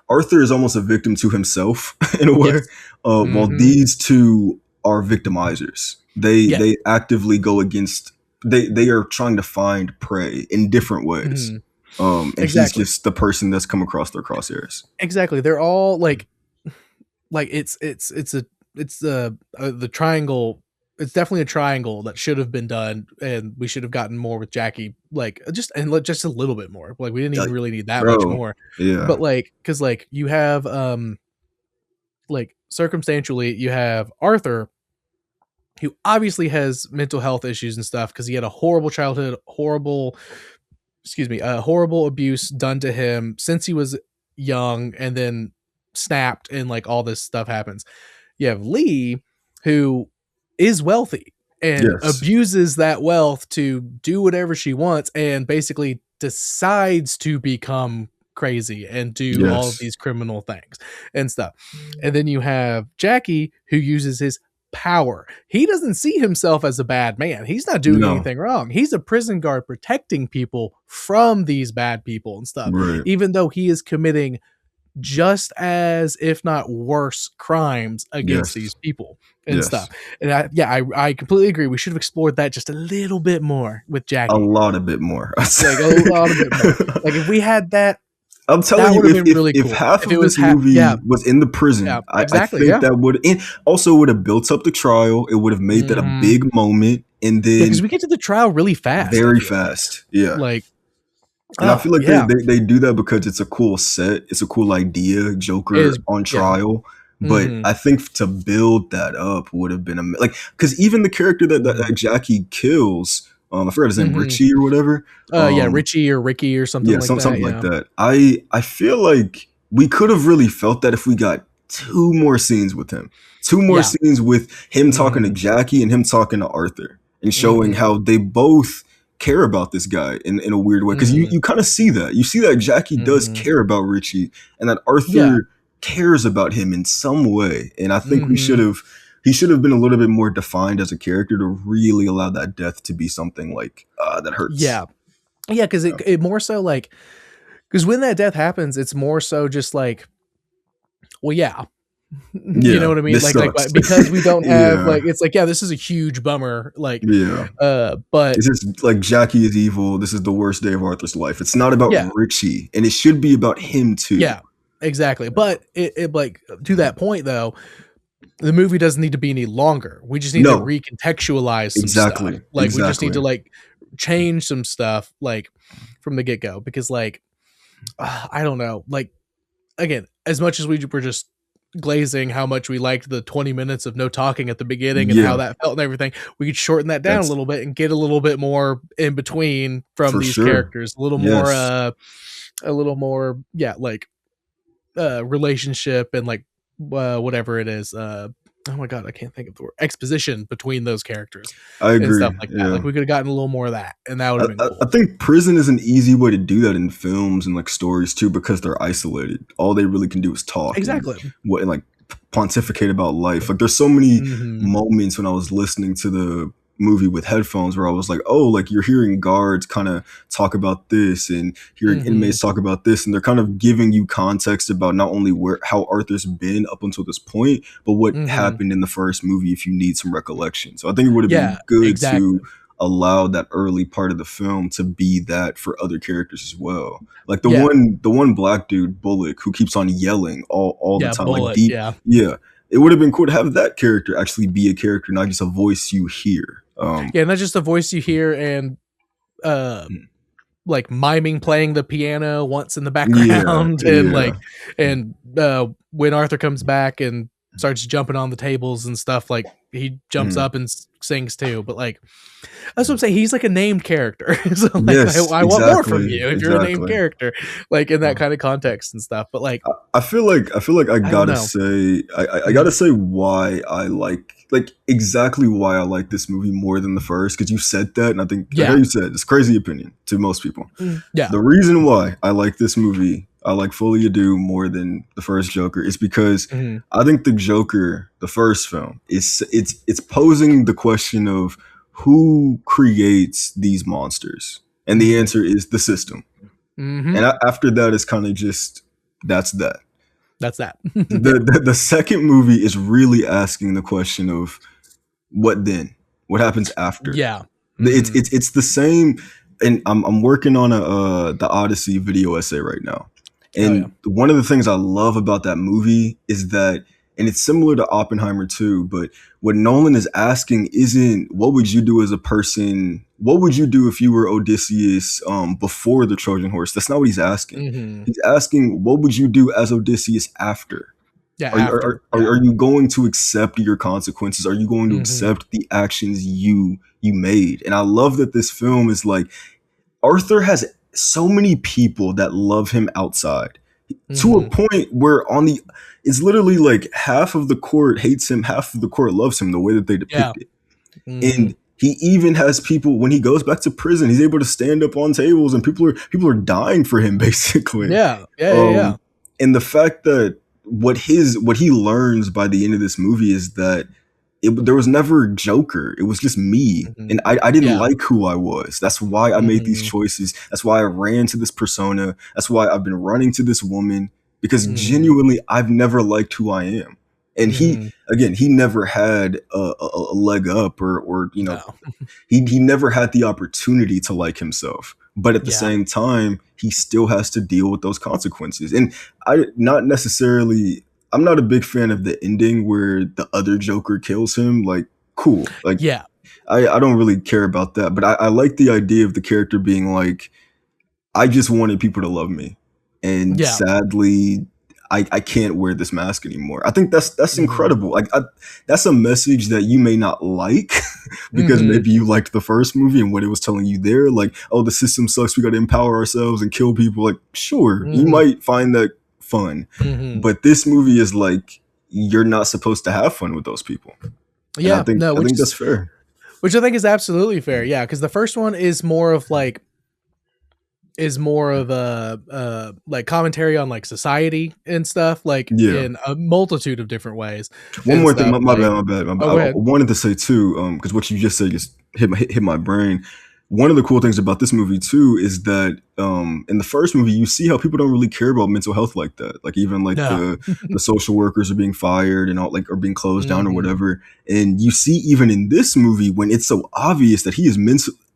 Arthur is almost a victim to himself in a way, while these two are victimizers. They actively go against, they are trying to find prey in different ways. And he's just the person that's come across their crosshairs.
Exactly. They're all like it's the triangle. It's definitely a triangle that should have been done, and we should have gotten more with Jackie, like just a little bit more. Like, we didn't even really need that much more. Yeah. But like, cause like you have, like circumstantially you have Arthur, who obviously has mental health issues and stuff, cause he had a horrible childhood, horrible abuse done to him since he was young, and then snapped, and like all this stuff happens. You have Lee, who is wealthy and abuses that wealth to do whatever she wants, and basically decides to become crazy and do all of these criminal things and stuff. And then you have Jackie, who uses his power. He doesn't see himself as a bad man. He's not doing anything wrong. He's a prison guard protecting people from these bad people and stuff, even though he is committing just as, if not worse, crimes against these people and stuff. And I completely agree. We should have explored that just a little bit more with Jackie.
A lot of bit more.
Like a lot of bit more. Like, if we had that
I'm telling you, if
cool.
half of this movie was in the prison, I think that would, and also would have built up the trial. It would have made that a big moment, and then
because we get to the trial really fast,
very fast. Yeah,
like,
and I feel like they do that because it's a cool set, it's a cool idea. Joker on trial. But I think to build that up would have been like, because even the character that Jackie kills, I forgot his name, Richie or whatever.
Richie or Ricky or something like that.
Something like that. I feel like we could have really felt that if we got 2 more scenes with him. 2 more scenes with him talking to Jackie and him talking to Arthur and showing how they both care about this guy in a weird way. Because you kind of see that. You see that Jackie does care about Richie and that Arthur cares about him in some way. And I think he should have been a little bit more defined as a character to really allow that death to be something like that hurts.
Yeah, because it more so like, because when that death happens, it's more so just like, well, you know what I mean? Like because we don't have like, it's like, this is a huge bummer. Like, but
it's just like Jackie is evil. This is the worst day of Arthur's life. It's not about Richie, and it should be about him too.
Yeah, exactly. But it like, to that point though, the movie doesn't need to be any longer. We just need to recontextualize some stuff. Like we just need to like change some stuff like from the get-go, because like I don't know, like, again, as much as we were just glazing how much we liked the 20 minutes of no talking at the beginning and how that felt and everything, we could shorten that down a little bit and get a little bit more in between from these characters, a little more like relationship and like whatever it is, oh my god, I can't think of the word, exposition between those characters.
I agree.
And stuff like that. Like we could have gotten a little more of that, and that would have been cool.
I think prison is an easy way to do that in films and like stories too, because they're isolated. All they really can do is talk.
Exactly.
And like pontificate about life. Like there's so many moments when I was listening to the movie with headphones where I was like, oh, like you're hearing guards kind of talk about this and hearing inmates talk about this, and they're kind of giving you context about not only how Arthur's been up until this point, but what happened in the first movie if you need some recollection. So I think it would have been good to allow that early part of the film to be that for other characters as well. Like the one black dude, Bullock, who keeps on yelling all the time.
Bullet,
like it would have been cool to have that character actually be a character, not just a voice you hear.
Not just a voice you hear and like miming playing the piano once in the background and when Arthur comes back and starts jumping on the tables and stuff, like he jumps up and sings too. But like, that's what I'm saying, he's like a named character. So like, I want more from you if you're a named character, like in that kind of context and stuff. But like,
I feel like I gotta say I gotta say why I like exactly why I like this movie more than the first, because you said that, and I think you said it's a crazy opinion to most people. The reason why I like this movie, I like Folie more than the first Joker, is because I think the Joker, the first film, it's posing the question of who creates these monsters, and the answer is the system. And after that, it's kind of just that's that. The second movie is really asking the question of what then? What happens after? It's the same. And I'm working on the Odyssey video essay right now. And one of the things I love about that movie is that, and it's similar to Oppenheimer too, but what Nolan is asking isn't what would you do as a person? What would you do if you were Odysseus before the Trojan horse? That's not what he's asking. He's asking, what would you do as Odysseus after? Are you going to accept your consequences? Are you going to accept the actions you made? And I love that this film is like, Arthur has so many people that love him outside to a point where it's literally like half of the court hates him, half of the court loves him, the way that they depict it. And he even has people, when he goes back to prison, he's able to stand up on tables and people are dying for him, basically. And the fact that what he learns by the end of this movie is that there was never a Joker. It was just me. And I didn't like who I was. That's why I made these choices. That's why I ran to this persona. That's why I've been running to this woman, because genuinely I've never liked who I am. And he never had a leg up, or
No.
he never had the opportunity to like himself. But at the same time, he still has to deal with those consequences. And I'm not a big fan of the ending where the other Joker kills him. Like, cool. Like, I don't really care about that. But I like the idea of the character being like, I just wanted people to love me. And sadly, I can't wear this mask anymore. I think that's incredible. Like, that's a message that you may not like because maybe you liked the first movie and what it was telling you there. Like, oh, the system sucks. We got to empower ourselves and kill people. Like, sure, you might find that fun. But this movie is like, you're not supposed to have fun with those people.
Yeah,
I think that's fair.
Which I think is absolutely fair. Yeah, because the first one is more of a like commentary on like society and stuff, like in a multitude of different ways.
One more thing, my bad. I wanted to say too, because what you just said just hit my brain. One of the cool things about this movie too is that in the first movie you see how people don't really care about mental health like that. Like even like the social workers are being fired and all, like, are being closed down or whatever. And you see even in this movie when it's so obvious that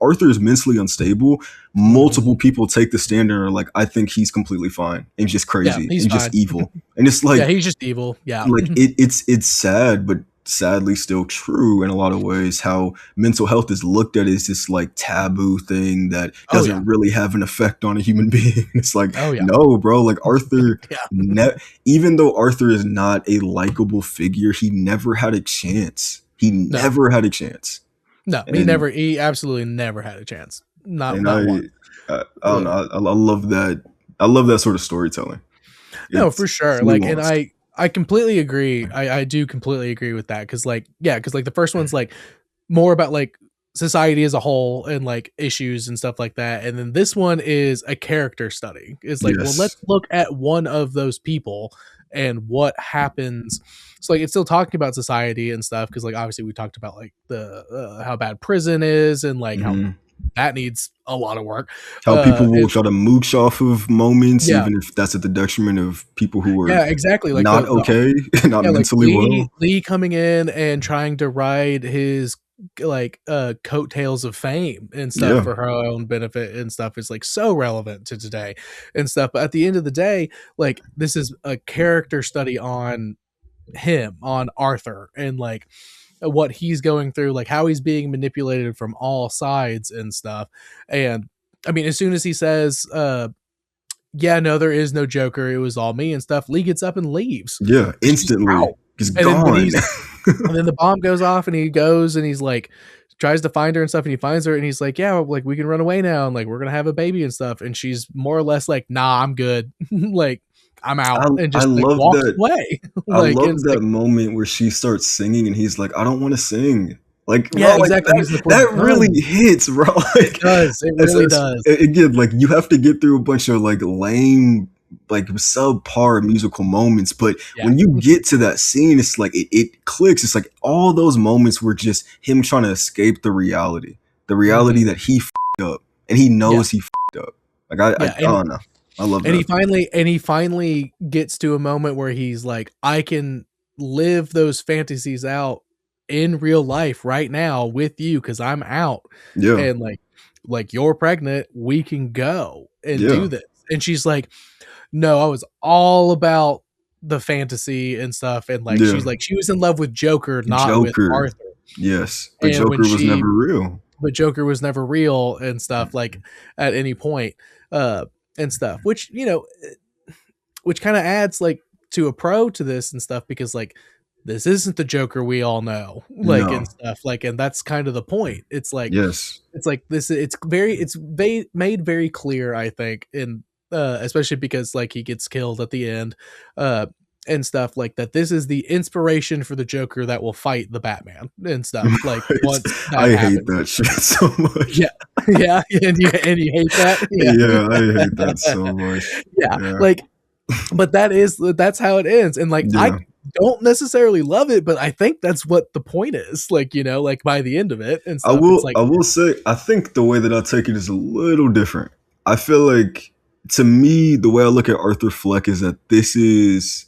Arthur is mentally unstable, multiple people take the stand and are like, I think he's completely fine and just crazy and just evil. And it's like,
he's just evil. Yeah.
Like it's sad, but sadly still true in a lot of ways, how mental health is looked at as this like taboo thing that doesn't really have an effect on a human being. It's like, no, bro, like Arthur, even though Arthur is not a likable figure, he never had a chance. Never had a chance.
No, he absolutely never had a chance. Not one.
I don't know. I love that. I love that sort of storytelling.
No, for sure. Like, and I completely agree. I do completely agree with that. Cause like the first one's like more about like society as a whole and like issues and stuff like that. And then this one is a character study. It's like, well, let's look at one of those people and what happens. So like it's still talking about society and stuff. Cause like obviously we talked about like the how bad prison is and like how that needs a lot of work.
How people will try to mooch off of moments, even if that's at the detriment of people who are
exactly like
not not mentally well.
Lee coming in and trying to ride his like coattails of fame and stuff for her own benefit and stuff is like so relevant to today and stuff. But at the end of the day, like this is a character study on him, on Arthur, and like what he's going through, like how he's being manipulated from all sides and stuff. And I mean, as soon as he says, no, there is no Joker, it was all me and stuff, Lee gets up and leaves.
Yeah, instantly. He's gone.
And then the bomb goes off and he goes and he's like, tries to find her and stuff, and he finds her and he's like, yeah, like we can run away now and like we're gonna have a baby and stuff. And she's more or less like, nah, I'm good. Like I'm out, and just like, walks away.
Like, I love that moment where she starts singing and he's like, I don't want to sing. Like,
yeah,
bro,
exactly.
Like, that really hits, bro. Like,
it does. It really does.
Again, like you have to get through a bunch of like lame, like subpar musical moments, but when you get to that scene, it's like it clicks. It's like all those moments were just him trying to escape the reality that he f***ed up, and he knows he f***ed up. Like I don't know. I love
and
that.
He finally gets to a moment where he's like, I can live those fantasies out in real life right now with you because I'm out. Yeah. And like you're pregnant, we can go and do this. And she's like, no, I was all about the fantasy and stuff. And like she's like, she was in love with Joker, not with Arthur.
Yes. But Joker was never real.
But Joker was never real and stuff, like at any point. And stuff, which, you know, which kind of adds like to a pro to this and stuff, because like this isn't the Joker we all know, like and stuff, like, and that's kind of the point. It's like, it's like this, it's made very clear, I think, in especially because like he gets killed at the end and stuff, like that this is the inspiration for the Joker that will fight the Batman and stuff. Like once
I hate that shit so much.
Yeah, and you hate that.
Yeah, I hate that so much.
Yeah, like, but that's how it ends, and like I don't necessarily love it, but I think that's what the point is. Like, you know, like by the end of it and stuff.
I will say, I think the way that I take it is a little different. I feel like, to me, the way I look at Arthur Fleck is that this is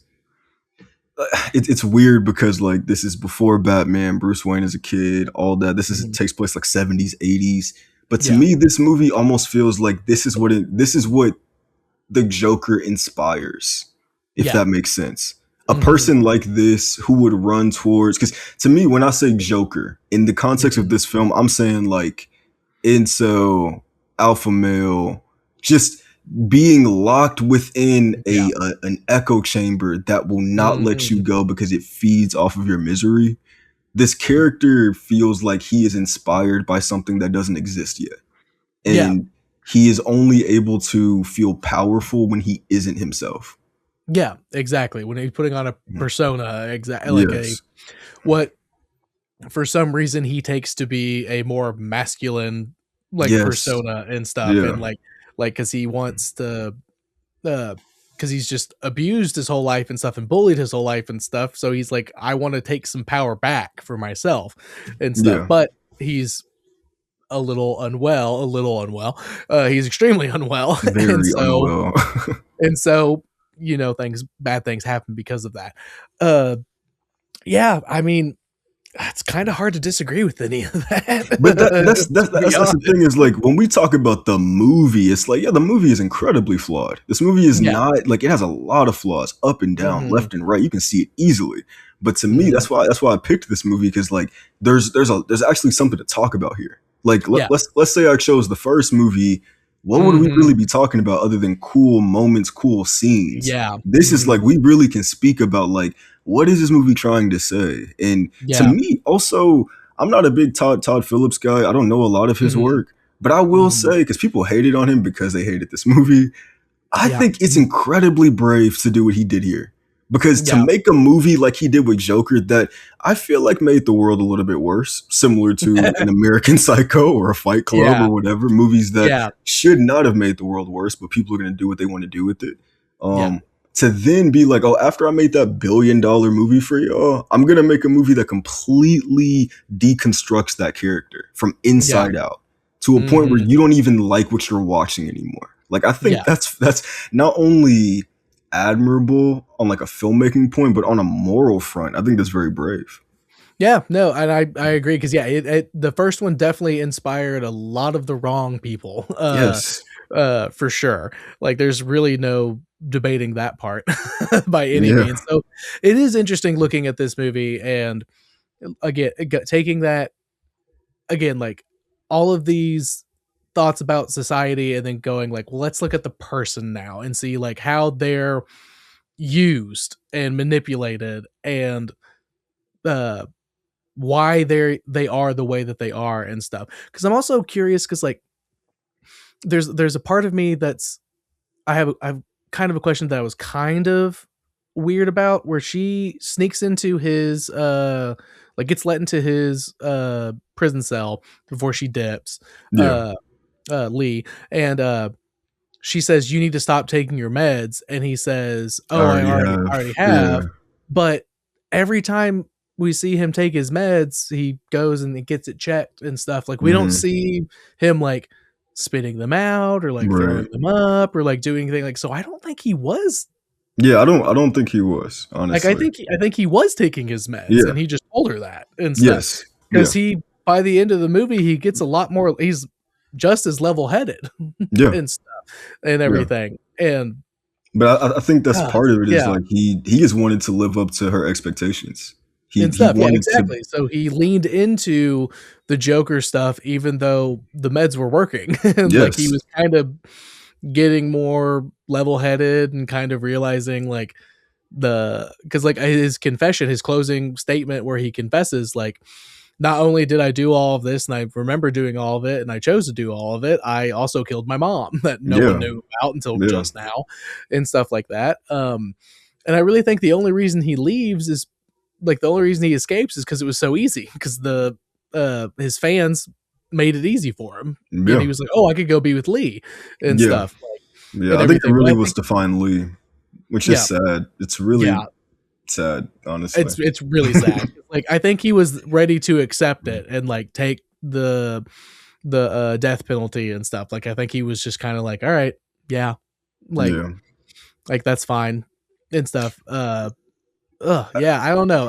it's weird because like this is before Batman, Bruce Wayne is a kid, all that. Takes place like 70s, 80s. But to me, this movie almost feels like this is what the Joker inspires, if that makes sense. A person like this who would run towards, because to me, when I say Joker in the context of this film, I'm saying like incel, alpha male, just being locked within an echo chamber that will not let you go because it feeds off of your misery. This character feels like he is inspired by something that doesn't exist yet. And he is only able to feel powerful when he isn't himself.
Yeah, exactly. When he's putting on a persona, exactly like what for some reason he takes to be a more masculine persona and stuff, and like because he wants to, because he's just abused his whole life and stuff and bullied his whole life and stuff. So he's like, I want to take some power back for myself and stuff. But he's a little unwell. He's extremely unwell.
Very unwell.
And so, bad things happen because of that. I mean, it's kind of hard to disagree with any of that.
But that's the thing is, like, when we talk about the movie, it's like, the movie is incredibly flawed. This movie is not like, it has a lot of flaws up and down, left and right. You can see it easily. But to me, that's why I picked this movie, because like there's actually something to talk about here. Like let's say I chose the first movie. What would we really be talking about other than cool moments, cool scenes?
Yeah.
This is like, we really can speak about like, what is this movie trying to say? And to me, also, I'm not a big Todd Phillips guy. I don't know a lot of his work, but I will say, because people hated on him because they hated this movie, I think it's incredibly brave to do what he did here. Because to make a movie like he did with Joker, that I feel like made the world a little bit worse, similar to an American Psycho or a Fight Club or whatever, movies that should not have made the world worse, but people are going to do what they want to do with it. To then be like, oh, after I made that $1 billion movie for you, I'm going to make a movie that completely deconstructs that character from inside out to a point where you don't even like what you're watching anymore. Like, I think that's not only admirable on like a filmmaking point, but on a moral front, I think that's very brave.
Yeah, no, and I agree, because the first one definitely inspired a lot of the wrong people. For sure. Like, there's really no debating that part by any means. So it is interesting looking at this movie and again taking that again, like all of these thoughts about society and then going like, well, let's look at the person now and see like how they're used and manipulated and why they are the way that they are and stuff. Because I'm also curious, because like there's a part of me that's I've kind of a question that I was kind of weird about, where she sneaks into his like gets let into his prison cell before she dips. Lee, and she says, you need to stop taking your meds, and he says, I already have. But every time we see him take his meds, he goes and he gets it checked and stuff. Like, we don't see him like spitting them out or like throwing them up or like doing anything like. So I don't think he was.
Yeah, I don't think he was, honestly.
Like, I think he was taking his meds, and he just told her that and stuff. Because he, by the end of the movie, he gets a lot more. He's just as level-headed, and stuff and everything. And
but I think that's part of it. Is like he just wanted to live up to her expectations. He wanted
exactly. So he leaned into the Joker stuff, even though the meds were working. Like, he was kind of getting more level-headed and kind of realizing like because like his confession, his closing statement where he confesses like, not only did I do all of this and I remember doing all of it and I chose to do all of it, I also killed my mom that no one knew about until just now and stuff like that. And I really think the only reason he leaves is like, the only reason he escapes is because it was so easy, because his fans made it easy for him. And he was like, oh, I could go be with Lee and stuff. Like,
I think it really was to find Lee, which is sad. It's really sad, honestly.
It's really sad. Like, I think he was ready to accept it and like take the death penalty and stuff. Like, I think he was just kind of like, all right, like that's fine and stuff. Yeah, I don't know.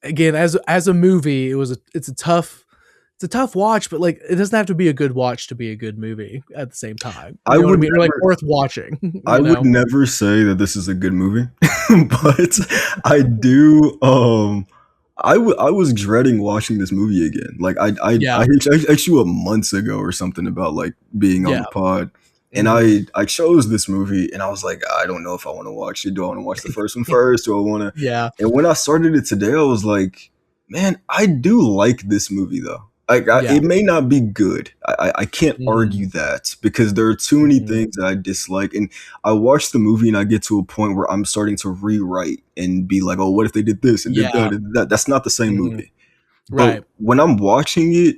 Again, as a movie, it's a tough watch, but like it doesn't have to be a good watch to be a good movie at the same time. You
I
know what I
would
mean? Or like
never,
worth watching.
I
You
would
know?
never say that this is a good movie, but I do. I was dreading watching this movie again. Like
Yeah.
I hit you up months ago or something about like being on
Yeah.
the pod, and
Hmm.
I chose this movie, and I was like, I don't know if I want to watch it. Do I want to watch the first one first? Do I want to?
Yeah.
And when I started it today, I was like, man, I do like this movie though. Like
Yeah.
it may not be good. I can't
Hmm.
argue that because there are too many
Hmm.
things that I dislike, and I watch the movie and I get to a point where I'm starting to rewrite and be like, oh, what if they did this and did
Yeah.
that and that? That's not the same
Hmm.
movie. But
Right.
when I'm watching it,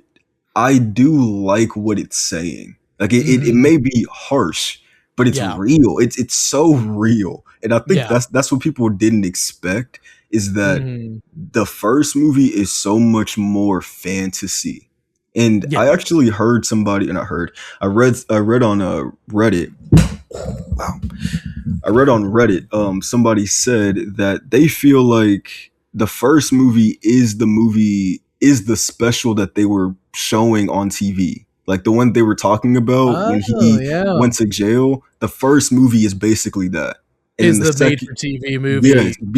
I do like what it's saying. Like it
Hmm.
may be harsh, but it's
Yeah.
real. It's so real. And I think
Yeah.
that's what people didn't expect is that
Hmm.
the first movie is so much more fantasy. And
Yeah.
I actually heard somebody, and I read on Reddit. Wow. I read on Reddit, somebody said that they feel like the first movie is the special that they were showing on TV. Like the one they were talking about when
Oh,
he
yeah.
went to jail. The first movie is basically that. And then
Is
the
the made
second,
for TV
yes,
movie.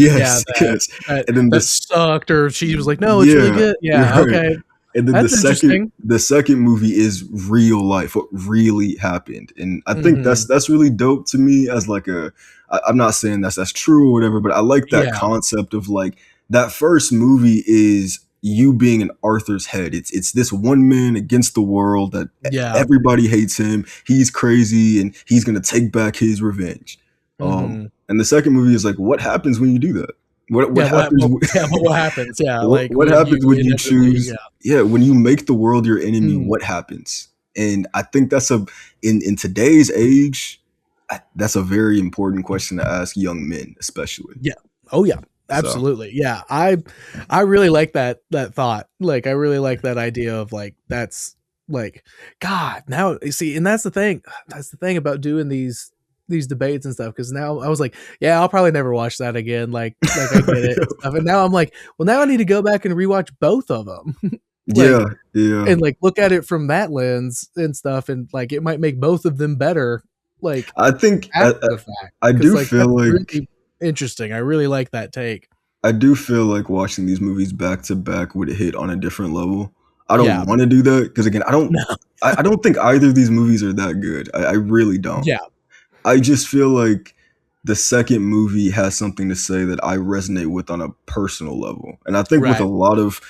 Yeah,
yes,
that
yes. And then
that
this,
sucked, or she was like, "No, it's really
yeah,
good."
you're
Yeah,
right.
okay.
And then
That's interesting.
the second movie is real life, what really happened, and I think
Mhm.
that's really dope to me as like a. I'm not saying that's true or whatever, but I like that
Yeah.
concept of like that first movie is you being in Arthur's head. It's this one man against the world that
Yeah.
everybody hates him. He's crazy and he's gonna take back his revenge.
Mhm.
And the second movie is like, what happens when you do that? What
Yeah,
happens?
what happens? Yeah, like,
What
when
happens
you
when you
inevitably,
choose? Yeah, when you make the world your enemy,
Mm.
what happens? And I think that's a in today's age, that's a very important question to ask young men, especially.
Yeah. Oh, yeah.
So
Absolutely. Yeah. I really like that thought. Like, I really like that idea of, like, that's, like, God, now you see, and that's the thing about doing these debates and stuff, because now I was like, yeah, I'll probably never watch that again, like, I get it and stuff, and now I'm like, well, now I need to go back and rewatch both of them. Like,
yeah, yeah.
and, like, look at it from that lens and stuff, and, like, it might make both of them better, like,
I think
after the fact,
I
because,
do
like, that's
feel like
really interesting. I really like that take.
I do feel like watching these movies back to back would hit on a different level. I don't
Yeah.
want to do that because again,
No.
I don't think either of these movies are that good. I really don't.
Yeah.
I just feel like the second movie has something to say that I resonate with on a personal level. And I think with a
Right.
lot of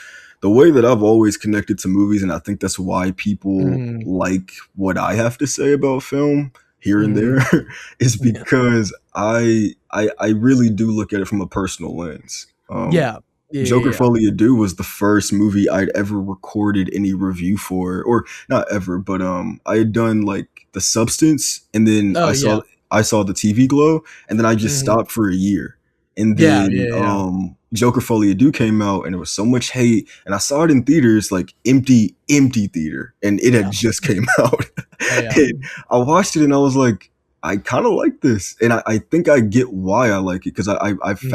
the way that I've always connected to movies, and I think that's why people
Mhm.
like what I have to say about film here and
Mhm.
there, is
Yeah.
because I really do look at it from a personal lens.
Yeah. Yeah, yeah,
Joker
yeah.
Folie Do was the first movie I'd ever recorded any review for, or not ever, but I had done like The Substance, and then
Oh, yeah.
I saw the TV Glow, and then I just
Mhm.
stopped for a year, and
Yeah,
then
yeah, yeah.
Joker Folie Do came out, and there was so much hate, and I saw it in theaters, like empty theater, and it had
Yeah.
just came out,
Oh, yeah.
and I watched it, and I was like, I kind of like this, and I think I get why I like it because I
Mhm.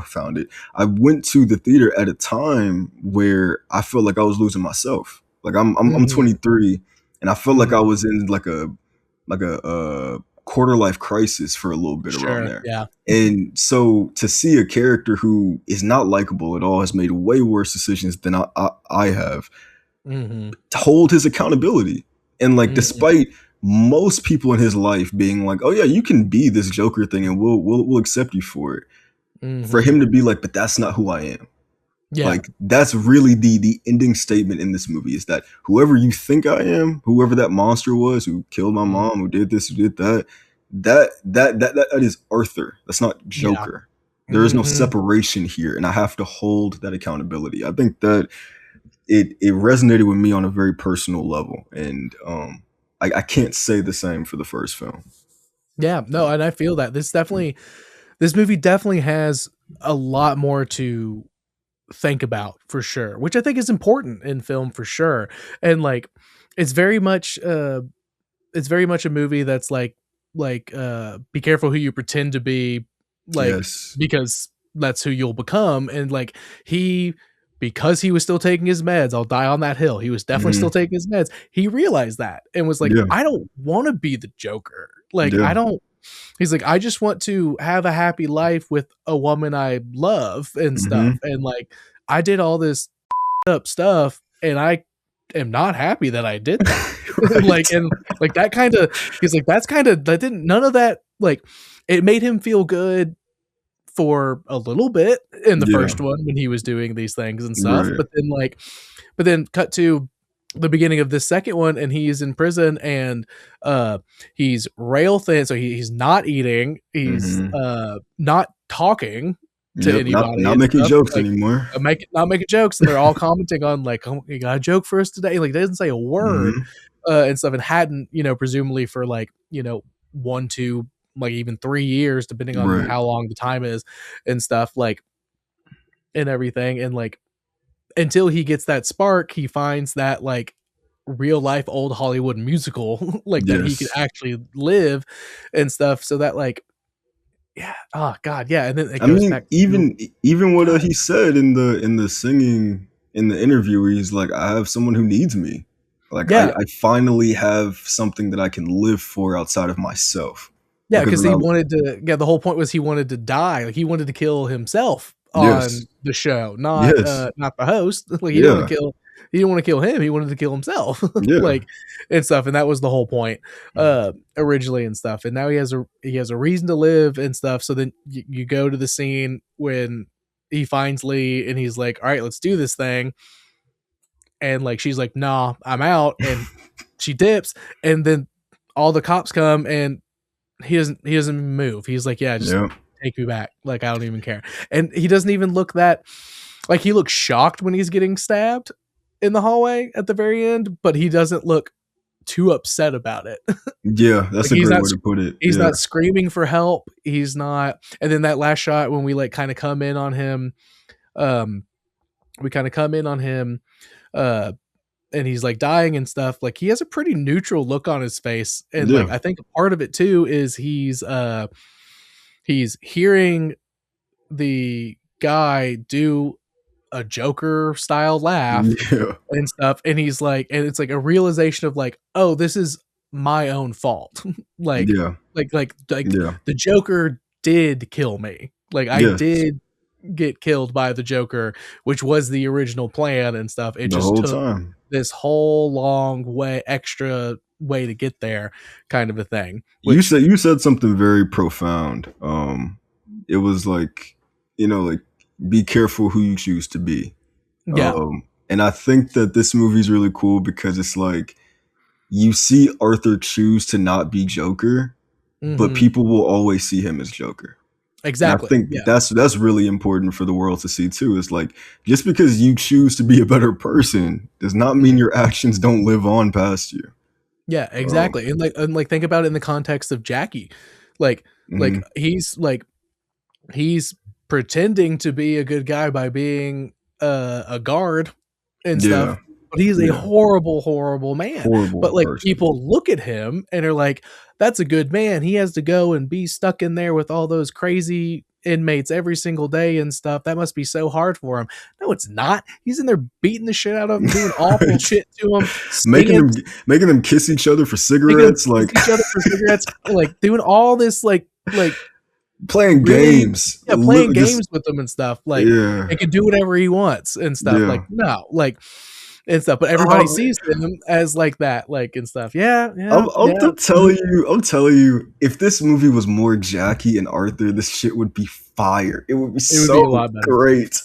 found it. I went to the theater at a time where I felt like I was losing myself. Like I'm
Mhm.
23, and I felt like I
Mhm.
was in like a quarter life crisis for a little bit around
Sure.
there.
Yeah.
And so to see a character who is not likable at all has made way worse decisions than I have,
Mhm.
hold his accountability. And like
Mhm.
despite most people in his life being like, "Oh yeah, you can be this Joker thing and we'll accept you for it." For
Mhm.
him to be like, "But that's not who I am."
Yeah.
Like that's really the ending statement in this movie is that whoever you think I am, whoever that monster was who killed my
Mhm.
mom, who did this, who did that, that is Arthur. That's not
Yeah.
Joker. There is no
Mhm.
separation here, and I have to hold that accountability. I think that it resonated with me on a very personal level, and I can't say the same for the first film.
Yeah. No,
So,
and I feel that this movie definitely has a lot more to think about, for sure, which I think is important in film, for sure. And, like, it's very much it's very much a movie that's like be careful who you pretend to be, like,
Yes.
because that's who you'll become. And like, because he was still taking his meds, I'll die on that hill. He was definitely still taking his meds. He realized that and was like,
Yeah.
I don't want to be the Joker. Like,
Yeah.
he's like, I just want to have a happy life with a woman I love and stuff. And like, I did all this up stuff and I am not happy that I did that.
Right.
Like, and like that kind of, he's like, none of that, like, it made him feel good for a little bit in the first one when he was doing these things and stuff.
Right.
But then cut to the beginning of this second one and he's in prison and he's rail thin, so he's not eating, he's not talking to anybody,
not making jokes anymore,
not making jokes, and they're all commenting on like, oh, you got a joke for us today? Like, he doesn't say a word and stuff, and hadn't, presumably for like 1, 2, like even 3 years, depending on how long the time is and stuff, like, and everything. And like, until he gets that spark, he finds that like real life old Hollywood musical like that he could actually live and stuff. So that like, yeah, oh god, yeah. And then it goes back
even what he said in the singing in the interview where he's like, I have someone who needs me. Like, I finally have something that I can live for outside of myself.
Yeah, because he wanted to. Yeah, the whole point was he wanted to die. Like, he wanted to kill himself on the show, not the host. Like, he didn't want to kill. He didn't want to kill him. He wanted to kill himself. Like, and stuff. And that was the whole point originally and stuff. And now he has a reason to live and stuff. So then you go to the scene when he finds Lee and he's like, all right, let's do this thing. And like, she's like, nah, I'm out. And she dips. And then all the cops come and he doesn't move. He's like, yeah, just take me back. Like, I don't even care. And he doesn't even look that, like, he looks shocked when he's getting stabbed in the hallway at the very end, but he doesn't look too upset about it.
Yeah, that's like, a great way to put it.
He's not screaming for help. He's not. And then that last shot when we like kind of come in on him, and he's like dying and stuff, like, he has a pretty neutral look on his face. And like, I think part of it too is he's hearing the guy do a Joker style laugh and stuff, and he's like, and it's like a realization of like, oh, this is my own fault. Like the Joker did kill me. Like, I did get killed by the Joker, which was the original plan and stuff. It just took this whole long extra way to get there, kind of a thing.
You said something very profound. It was like, like, be careful who you choose to be. And I think that this movie is really cool because it's like, you see Arthur choose to not be Joker, but people will always see him as Joker.
Exactly.
And I think that's really important for the world to see too. It's like, just because you choose to be a better person does not mean your actions don't live on past you.
Yeah, exactly. And like think about it in the context of Jackie. Like he's pretending to be a good guy by being a guard and stuff, but he's a horrible man. But like, person. People look at him and are like, that's a good man. He has to go and be stuck in there with all those crazy inmates every single day and stuff. That must be so hard for him. No, it's not. He's in there beating the shit out of them, doing awful shit to them,
making them kiss each other for cigarettes, like
doing all this like
playing games.
Yeah, playing games with them and stuff. Like, he can do whatever he wants and stuff. Like, no, like, and stuff. But everybody sees him as like that, like, and stuff. I'm
telling you, if this movie was more Jackie and Arthur, this shit would be fire. It would be so a lot great.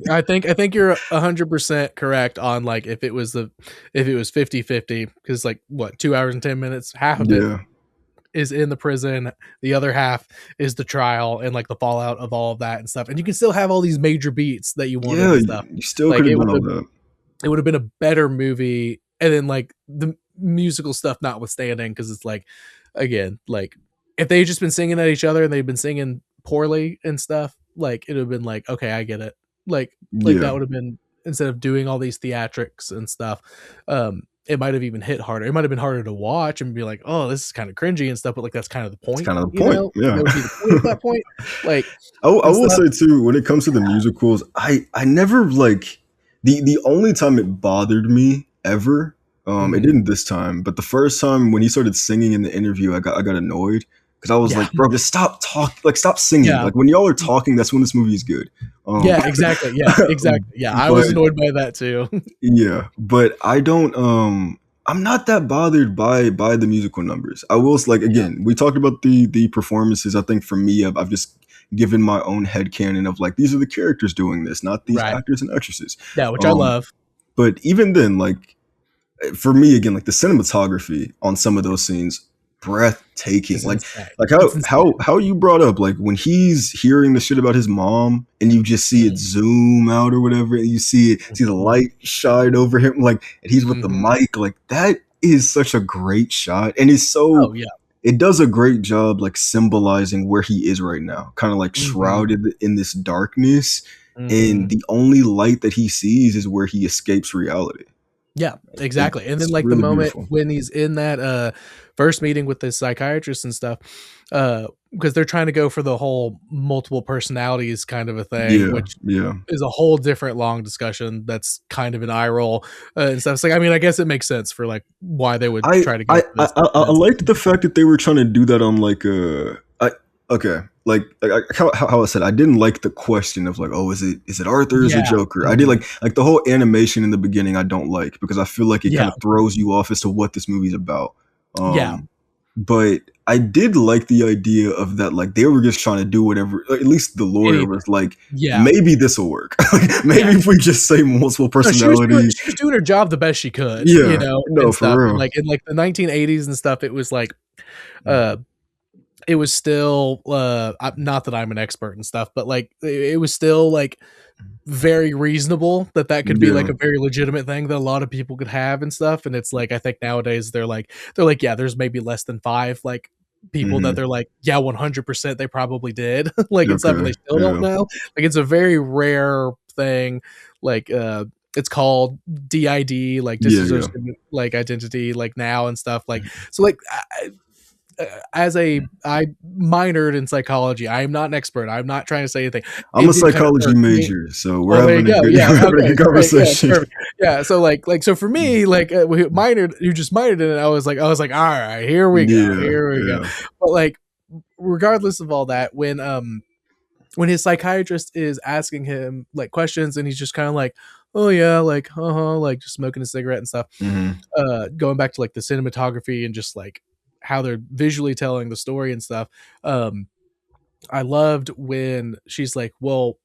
I think you're 100% correct on like, if it was 50-50, because like, what, 2 hours and 10 minutes, half of it is in the prison, the other half is the trial and like the fallout of all of that and stuff. And you can still have all these major beats that you wanted and stuff.
You still could have done all that.
It would have been a better movie. And then like the musical stuff notwithstanding, because it's like, again, like, if they had just been singing at each other and they'd been singing poorly and stuff, like, it would have been like, okay, I get it. Like that would have been, instead of doing all these theatrics and stuff. And it might have even hit harder. It might have been harder to watch and be like, oh, this is kind of cringy and stuff, but like that's kind of the point.
It's kind of the point. Yeah.
That would be the point at that point. Like
I will say too, when it comes to the musicals, I never like the only time it bothered me ever, it didn't this time, but the first time when he started singing in the interview, I got annoyed because I was like, bro, just stop singing.
Yeah.
Like when y'all are talking, that's when this movie is good.
Yeah, exactly. Yeah, exactly. Yeah, I was annoyed by that too.
Yeah, but I don't. I'm not that bothered by the musical numbers. I will like again. We talked about the performances. I think for me, I've just given my own headcanon of like these are the characters doing this, not these actors and actresses.
Yeah, which I love.
But even then, like for me again, like the cinematography on some of those scenes, breathtaking.
It's
like
insane.
like how you brought up like when he's hearing the shit about his mom and you just see it zoom out or whatever, and you see the light shine over him, like, and he's with the mic, like that is such a great shot, and it's so it does a great job like symbolizing where he is right now, kind of like shrouded in this darkness, and the only light that he sees is where he escapes reality.
Yeah, exactly. And then like really the moment when he's in that first meeting with the psychiatrist and stuff, because they're trying to go for the whole multiple personalities kind of a thing, which is a whole different long discussion. That's kind of an eye roll and stuff. It's like, I mean, I guess it makes sense for like why they would try to get this.
I liked the fact that they were trying to do that on like how I said, I didn't like the question of like, oh, is it Arthur or is it Joker? I did like the whole animation in the beginning I don't like because I feel like it kind of throws you off as to what this movie's about. But I did like the idea of that, like they were just trying to do whatever, at least the lawyer was like, maybe this will work. Maybe if we just say multiple personalities.
She was doing her job the best she could.
Yeah,
you know,
no, for real.
And like in like the 1980s and stuff, it was like it was still not that I'm an expert and stuff, but like it was still like very reasonable that could be like a very legitimate thing that a lot of people could have and stuff. And it's like I think nowadays they're like there's maybe less than 5 like people that they're like 100% they probably did like and stuff, and they still don't know. Like it's a very rare thing. Like it's called DID, like dissociative like identity, like now and stuff. Like so like. I minored in psychology. I am not an expert. I'm not trying to say anything.
I'm a psychology major, so we're having a good conversation.
Yeah, so so for me, like you just minored in it. I was like, all right, here we go. But like, regardless of all that, when his psychiatrist is asking him like questions, and he's just kind of like, oh yeah, like like just smoking a cigarette and stuff. Going back to like the cinematography and just like how they're visually telling the story and stuff. I loved when she's like, well,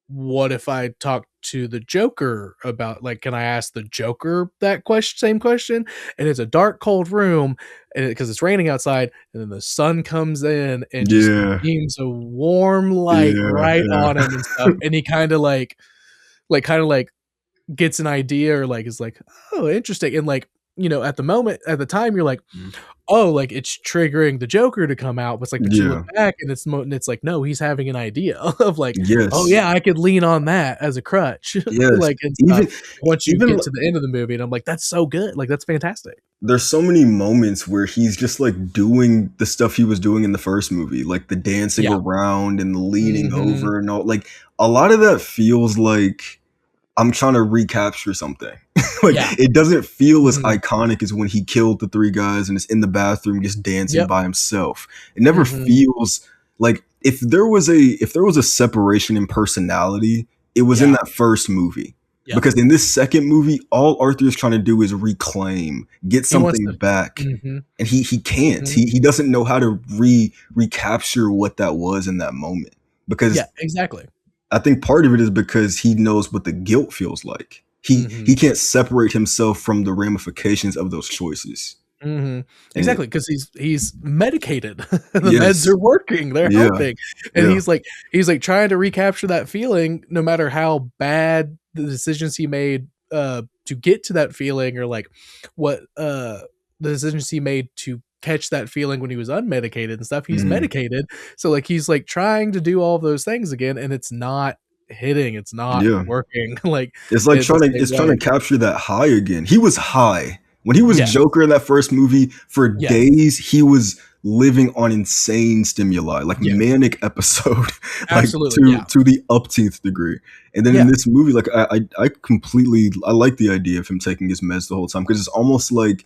what if I talk to the Joker about, like, can I ask the Joker that same question? And it's a dark, cold room, and because it's raining outside, and then the sun comes in and just beams a warm light on him and stuff. And he kind of like gets an idea, or like is like, oh, interesting. And like, you know, at the time, you're like, oh, like it's triggering the Joker to come out. But it's like, but you look back and it's like, no, he's having an idea of like, oh yeah, I could lean on that as a crutch. Like, and once you get to the end of the movie, and I'm like, that's so good. Like, that's fantastic.
There's so many moments where he's just like doing the stuff he was doing in the first movie, like the dancing around and the leaning over and all. Like a lot of that feels like I'm trying to recapture something. Like it doesn't feel as iconic as when he killed the 3 guys and is in the bathroom just dancing by himself. It never feels like if there was a separation in personality, it was in that first movie. Because in this second movie, all Arthur is trying to do is get something back, and he can't. He doesn't know how to recapture what that was in that moment. Because
exactly.
I think part of it is because he knows what the guilt feels like. He can't separate himself from the ramifications of those choices.
Exactly, because he's medicated. The meds are working; they're helping, and he's like trying to recapture that feeling, no matter how bad the decisions he made to get to that feeling, or like what the decisions he made to catch that feeling when he was unmedicated and stuff. He's medicated, so like he's like trying to do all of those things again, and it's not hitting, it's not working. Like
it's trying to capture that high again. He was high When he was Joker in that first movie, for days he was living on insane stimuli, like manic episode, like to the upteenth degree. And then in this movie, like I completely like the idea of him taking his meds the whole time, because it's almost like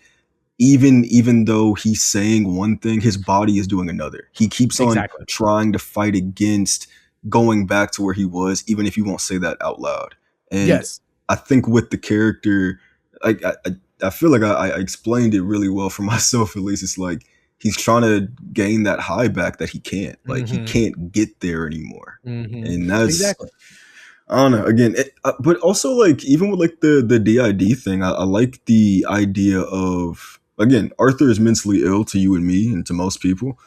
even though he's saying one thing, his body is doing another. He keeps on trying to fight against going back to where he was, even if he won't say that out loud. And I think with the character, I feel like I explained it really well for myself, at least. It's like he's trying to gain that high back that he can't. Like he can't get there anymore. And that's I don't know. Again, but also like even with like the DID thing, I like the idea of, again, Arthur is mentally ill to you and me and to most people.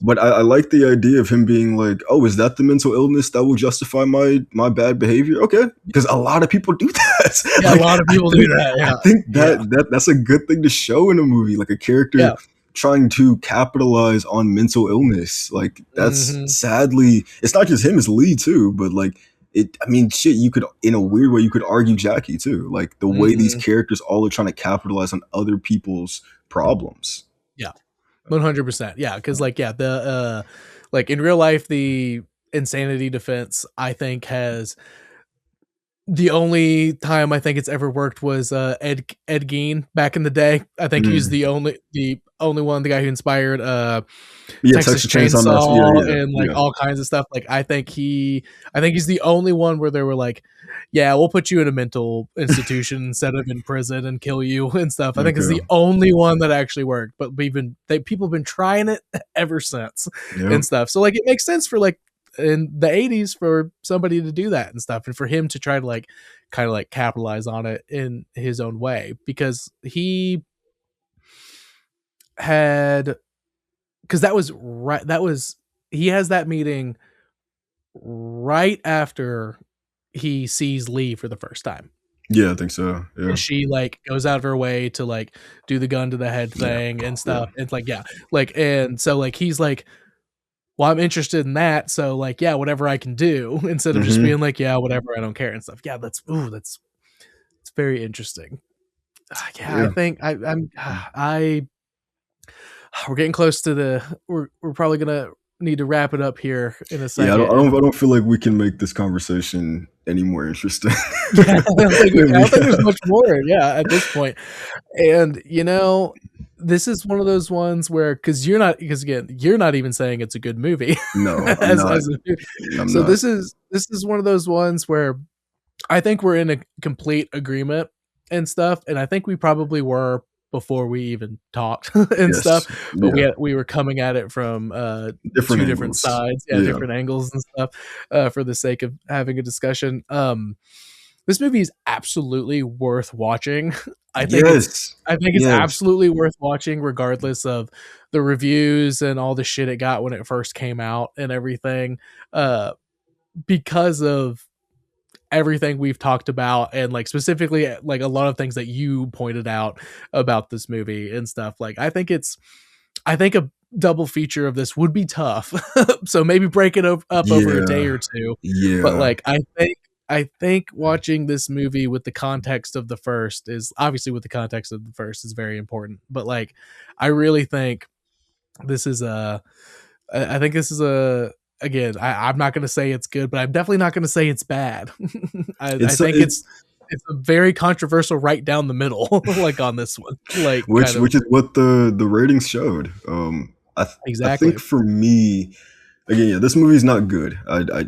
But I like the idea of him being like, oh, is that the mental illness that will justify my bad behavior? Okay, because a lot of people do that.
Yeah, like, a lot of people do that. Yeah.
I think that's a good thing to show in a movie, like a character trying to capitalize on mental illness. Like that's sadly, it's not just him, it's Lee too. But like I mean, shit, you could, in a weird way, you could argue Jackie too. Like the way these characters all are trying to capitalize on other people's problems.
Yeah. 100%. Yeah, because like the like in real life, the insanity defense, I think, has the only time I think it's ever worked was Ed Gein back in the day. I think he's the only one, the guy who inspired Texas Chainsaw and like all kinds of stuff. Like I think he's the only one where they were like, yeah, we'll put you in a mental institution instead of in prison and kill you and stuff. I think it's the only one that actually worked. But people have been trying it ever since and stuff. So like it makes sense for like in the 80s for somebody to do that and stuff, and for him to try to like kind of like capitalize on it in his own way, because he had, because he has that meeting right after he sees Lee for the first time.
Yeah, I think so. Yeah.
And she like goes out of her way to like do the gun to the head thing and stuff. It's like, and so like he's like, well, I'm interested in that, so like, yeah, whatever I can do, instead of just being like, yeah, whatever, I don't care and stuff. Yeah, that's it's very interesting. I think we're getting close to we're probably gonna need to wrap it up here in a second.
Yeah, I don't feel like we can make this conversation any more interesting.
I don't think there's much more. Yeah, at this point, and you know, this is one of those ones where, because again, you're not even saying it's a good movie.
No, I'm not.
This is one of those ones where I think we're in a complete agreement and stuff, and I think we probably were before we even talked and stuff. But we were coming at it from two different sides, different angles and stuff, for the sake of having a discussion. This movie is absolutely worth watching. I think it's absolutely worth watching, regardless of the reviews and all the shit it got when it first came out and everything, because of everything we've talked about, and like specifically like a lot of things that you pointed out about this movie and stuff. Like I think a double feature of this would be tough. So maybe break it up over a day or two.
Yeah.
But like I think watching this movie with the context of the first is very important. But like, I really think this is again, I'm not going to say it's good, but I'm definitely not going to say it's bad. I think it's a very controversial right down the middle, like on this one, like
which is what the ratings showed. I think for me, again, this movie's not good.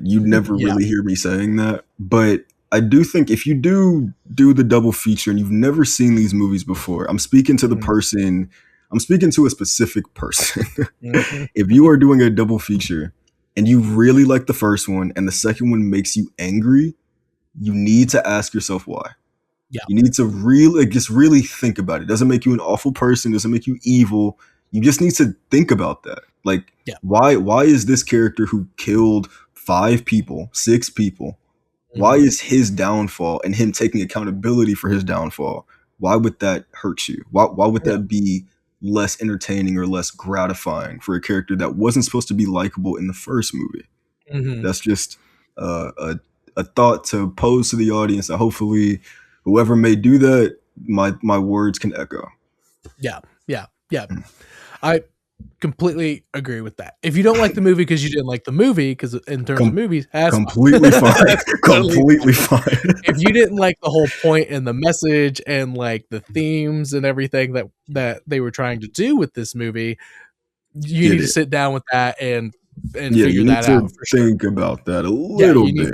You never really hear me saying that, but I do think if you do the double feature and you've never seen these movies before, I'm speaking to the person. I'm speaking to a specific person. If you are doing a double feature and you really like the first one and the second one makes you angry, you need to ask yourself why. Yeah. You need to really think about it. It doesn't make you an awful person. It doesn't make you evil. You just need to think about that. Like, why is this character who killed 5 people, 6 people, why is his downfall and him taking accountability for his downfall, why would that hurt you? Why would that be less entertaining or less gratifying for a character that wasn't supposed to be likable in the first movie? That's just a thought to pose to the audience, that hopefully whoever may do that my words can echo.
Yeah. I completely agree with that. If you don't like the movie because you didn't like the movie, because in terms of movies, that's
completely fine. Completely fine.
If you didn't like the whole point and the message and like the themes and everything that they were trying to do with this movie, you need to sit down with that and figure that out. For
think about that a little bit.
You need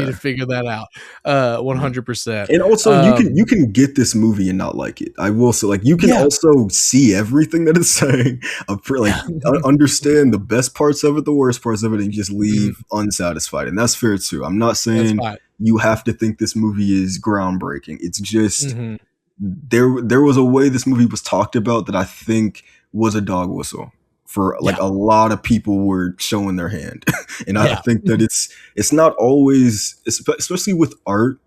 to figure that out. 100%.
And also, you can get this movie and not like it. I will say, like, you can also see everything that it's saying, understand the best parts of it, the worst parts of it, and just leave unsatisfied. And that's fair too. I'm not saying you have to think this movie is groundbreaking. It's just there was a way this movie was talked about that I think was a dog whistle for like a lot of people were showing their hand. And I think that it's not always, especially with art,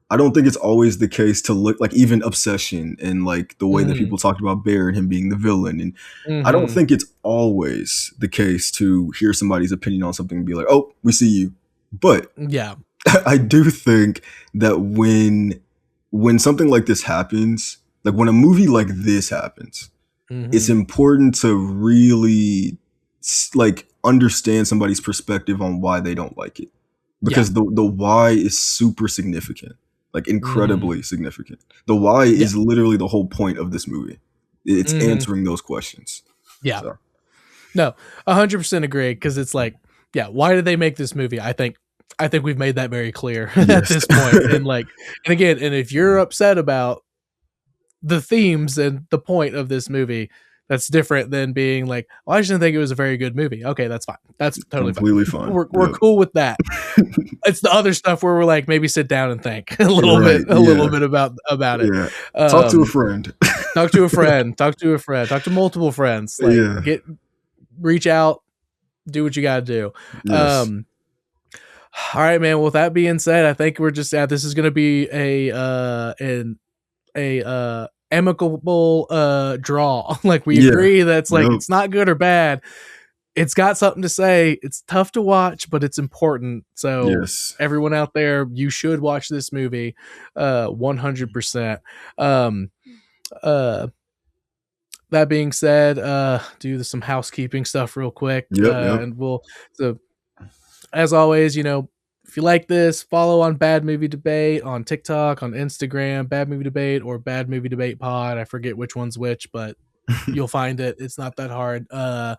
I don't think it's always the case to look like even Obsession and like the way that people talked about Bear and him being the villain. And I don't think it's always the case to hear somebody's opinion on something and be like, oh, we see you. But I do think that when something like this happens, like when a movie like this happens, it's important to really like understand somebody's perspective on why they don't like it, because the why is super significant, like incredibly significant. The why is literally the whole point of this movie. It's answering those questions. Yeah. So.
No, 100% agree. Because it's like, why did they make this movie? I think we've made that very clear at this point. And again, if you're upset about the themes and the point of this movie, that's different than being like, well, I just didn't think it was a very good movie. Okay, that's fine. That's totally
completely fine.
We're cool with that. It's the other stuff where we're like, maybe sit down and think a little bit about it.
Yeah. Talk to a friend.
Talk to a friend. Talk to multiple friends. Like, reach out, do what you got to do.
Yes.
All right, man. Well, with that being said, I think we're just this is going to be a amicable draw. Like, we agree that's like it's not good or bad. It's got something to say. It's tough to watch, but it's important. So everyone out there, you should watch this movie 100%. That being said, do some housekeeping stuff real quick. And so as always, if you like this, follow on Bad Movie Debate on TikTok, on Instagram, Bad Movie Debate or Bad Movie Debate Pod. I forget which one's which, but you'll find it. It's not that hard to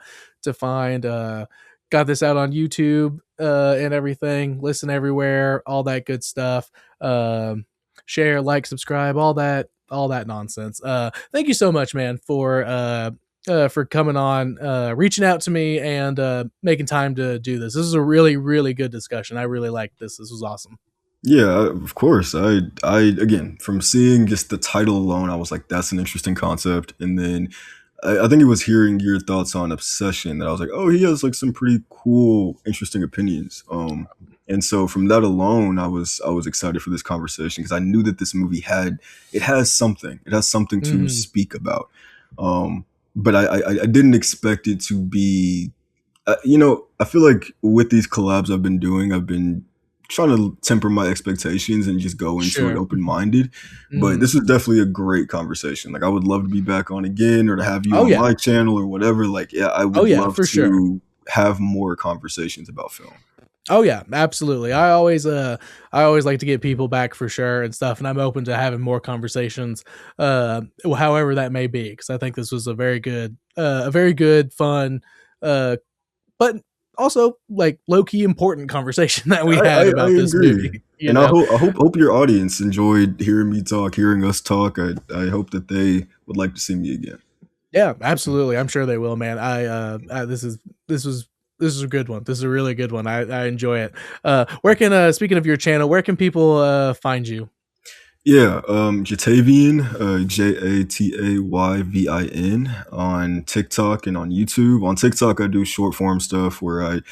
find. Got this out on YouTube and everything. Listen everywhere, all that good stuff. Share, like, subscribe, all that nonsense. Thank you so much, man, for coming on, reaching out to me and making time to do this. This is a really, really good discussion. I really liked this. This was awesome.
Yeah, of course. I again, from seeing just the title alone, I was like, that's an interesting concept. And then I think it was hearing your thoughts on Obsession that I was like, oh, he has like some pretty cool, interesting opinions. And so from that alone, I was excited for this conversation because I knew that this movie has something to speak about. But I didn't expect it to be, I feel like with these collabs I've been doing, I've been trying to temper my expectations and just go into it open-minded. But this is definitely a great conversation. Like, I would love to be back on again or to have you on my channel or whatever. Like, I would love to have more conversations about film.
Oh yeah, absolutely. I always like to get people back for sure and stuff, and I'm open to having more conversations, however that may be, because I think this was a very good, fun, but also like low key important conversation that we had about this movie.
And I hope your audience enjoyed hearing me talk, hearing us talk. I hope that they would like to see me again.
Yeah, absolutely. I'm sure they will, man. This is a good one. This is a really good one. I enjoy it. Where can speaking of your channel, where can people find you?
Yeah, Jatavyn, Jatayvin on TikTok and on YouTube. On TikTok, I do short form stuff where I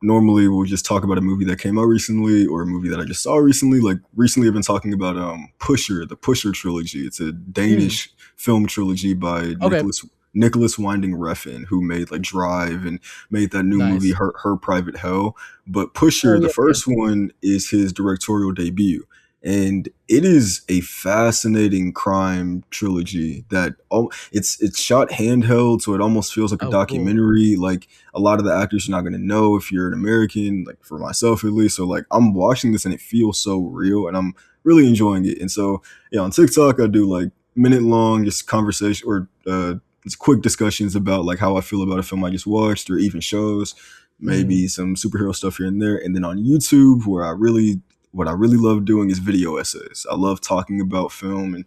normally will just talk about a movie that came out recently or a movie that I just saw recently. Like recently, I've been talking about Pusher, the Pusher trilogy. It's a Danish film trilogy by Nicholas Winding Refn, who made like Drive and made that new movie Her Private Hell. But Pusher, the first one, is his directorial debut. and it is a fascinating crime trilogy that it's shot handheld, so it almost feels like a
Oh, cool.
documentary. Like a lot of the actors you're not going to know if you're an American, like for myself at least. So like I'm watching this and it feels so real, and I'm really enjoying it. And so yeah, on TikTok I do like minute long just conversation or just quick discussions about like how I feel about a film I just watched, or even shows, maybe some superhero stuff here and there. And then on YouTube, what I really love doing is video essays. I love talking about film, and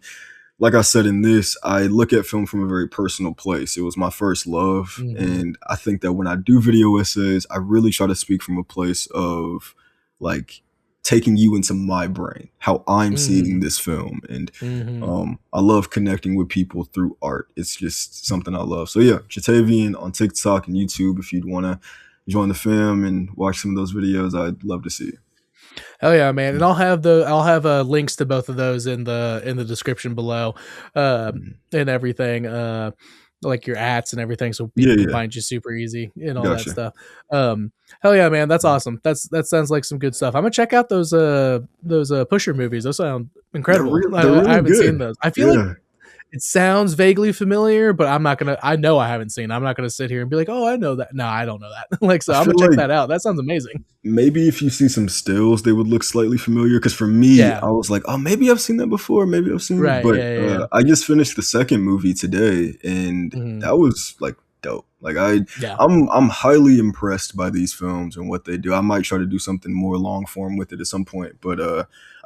like I said in this, I look at film from a very personal place. It was my first love, and I think that when I do video essays, I really try to speak from a place of like taking you into my brain, how I'm seeing this film, and I love connecting with people through art. It's just something I love. So yeah, Jatavian on TikTok and YouTube. If you'd want to join the fam and watch some of those videos, I'd love to see you.
Hell yeah, man! And I'll have links to both of those in the description below, and everything, like your ats and everything, so people can find you super easy and all that stuff. Hell yeah, man! That's awesome. That sounds like some good stuff. I'm gonna check out those Pusher movies. Those sound incredible.
They're really
I haven't
good.
seen those. I feel like it sounds vaguely familiar, but I'm not gonna. I know I haven't seen. I'm not gonna sit here and be like, "Oh, I know that." No, I don't know that. Like, so I'm gonna check that out. That sounds amazing.
Maybe if you see some stills, they would look slightly familiar. Because for me, I was like, "Oh, maybe I've seen that before. Maybe I've seen it." But I just finished the second movie today, and that was like dope. Like I'm highly impressed by these films and what they do. I might try to do something more long form with it at some point, but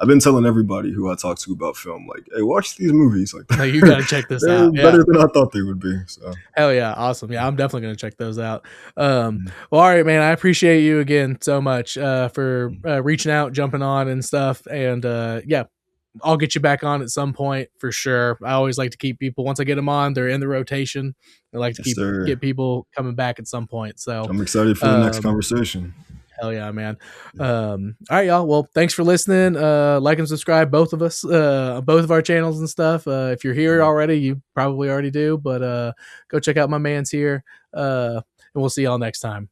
I've been telling everybody who I talk to about film, like, hey, watch these movies. Like,
no, you gotta check this out.
Better than I thought they would be. So
hell yeah, awesome. Yeah, I'm definitely gonna check those out. Well, all right, man. I appreciate you again so much for reaching out, jumping on and stuff. And yeah, I'll get you back on at some point for sure. I always like to keep people, once I get them on, they're in the rotation. I like to get people coming back at some point. So
I'm excited for the next conversation.
Hell yeah, man. All right, y'all. Well, thanks for listening. Like and subscribe, both of us, both of our channels and stuff. If you're here already, you probably already do, but go check out my man's here. And we'll see y'all next time.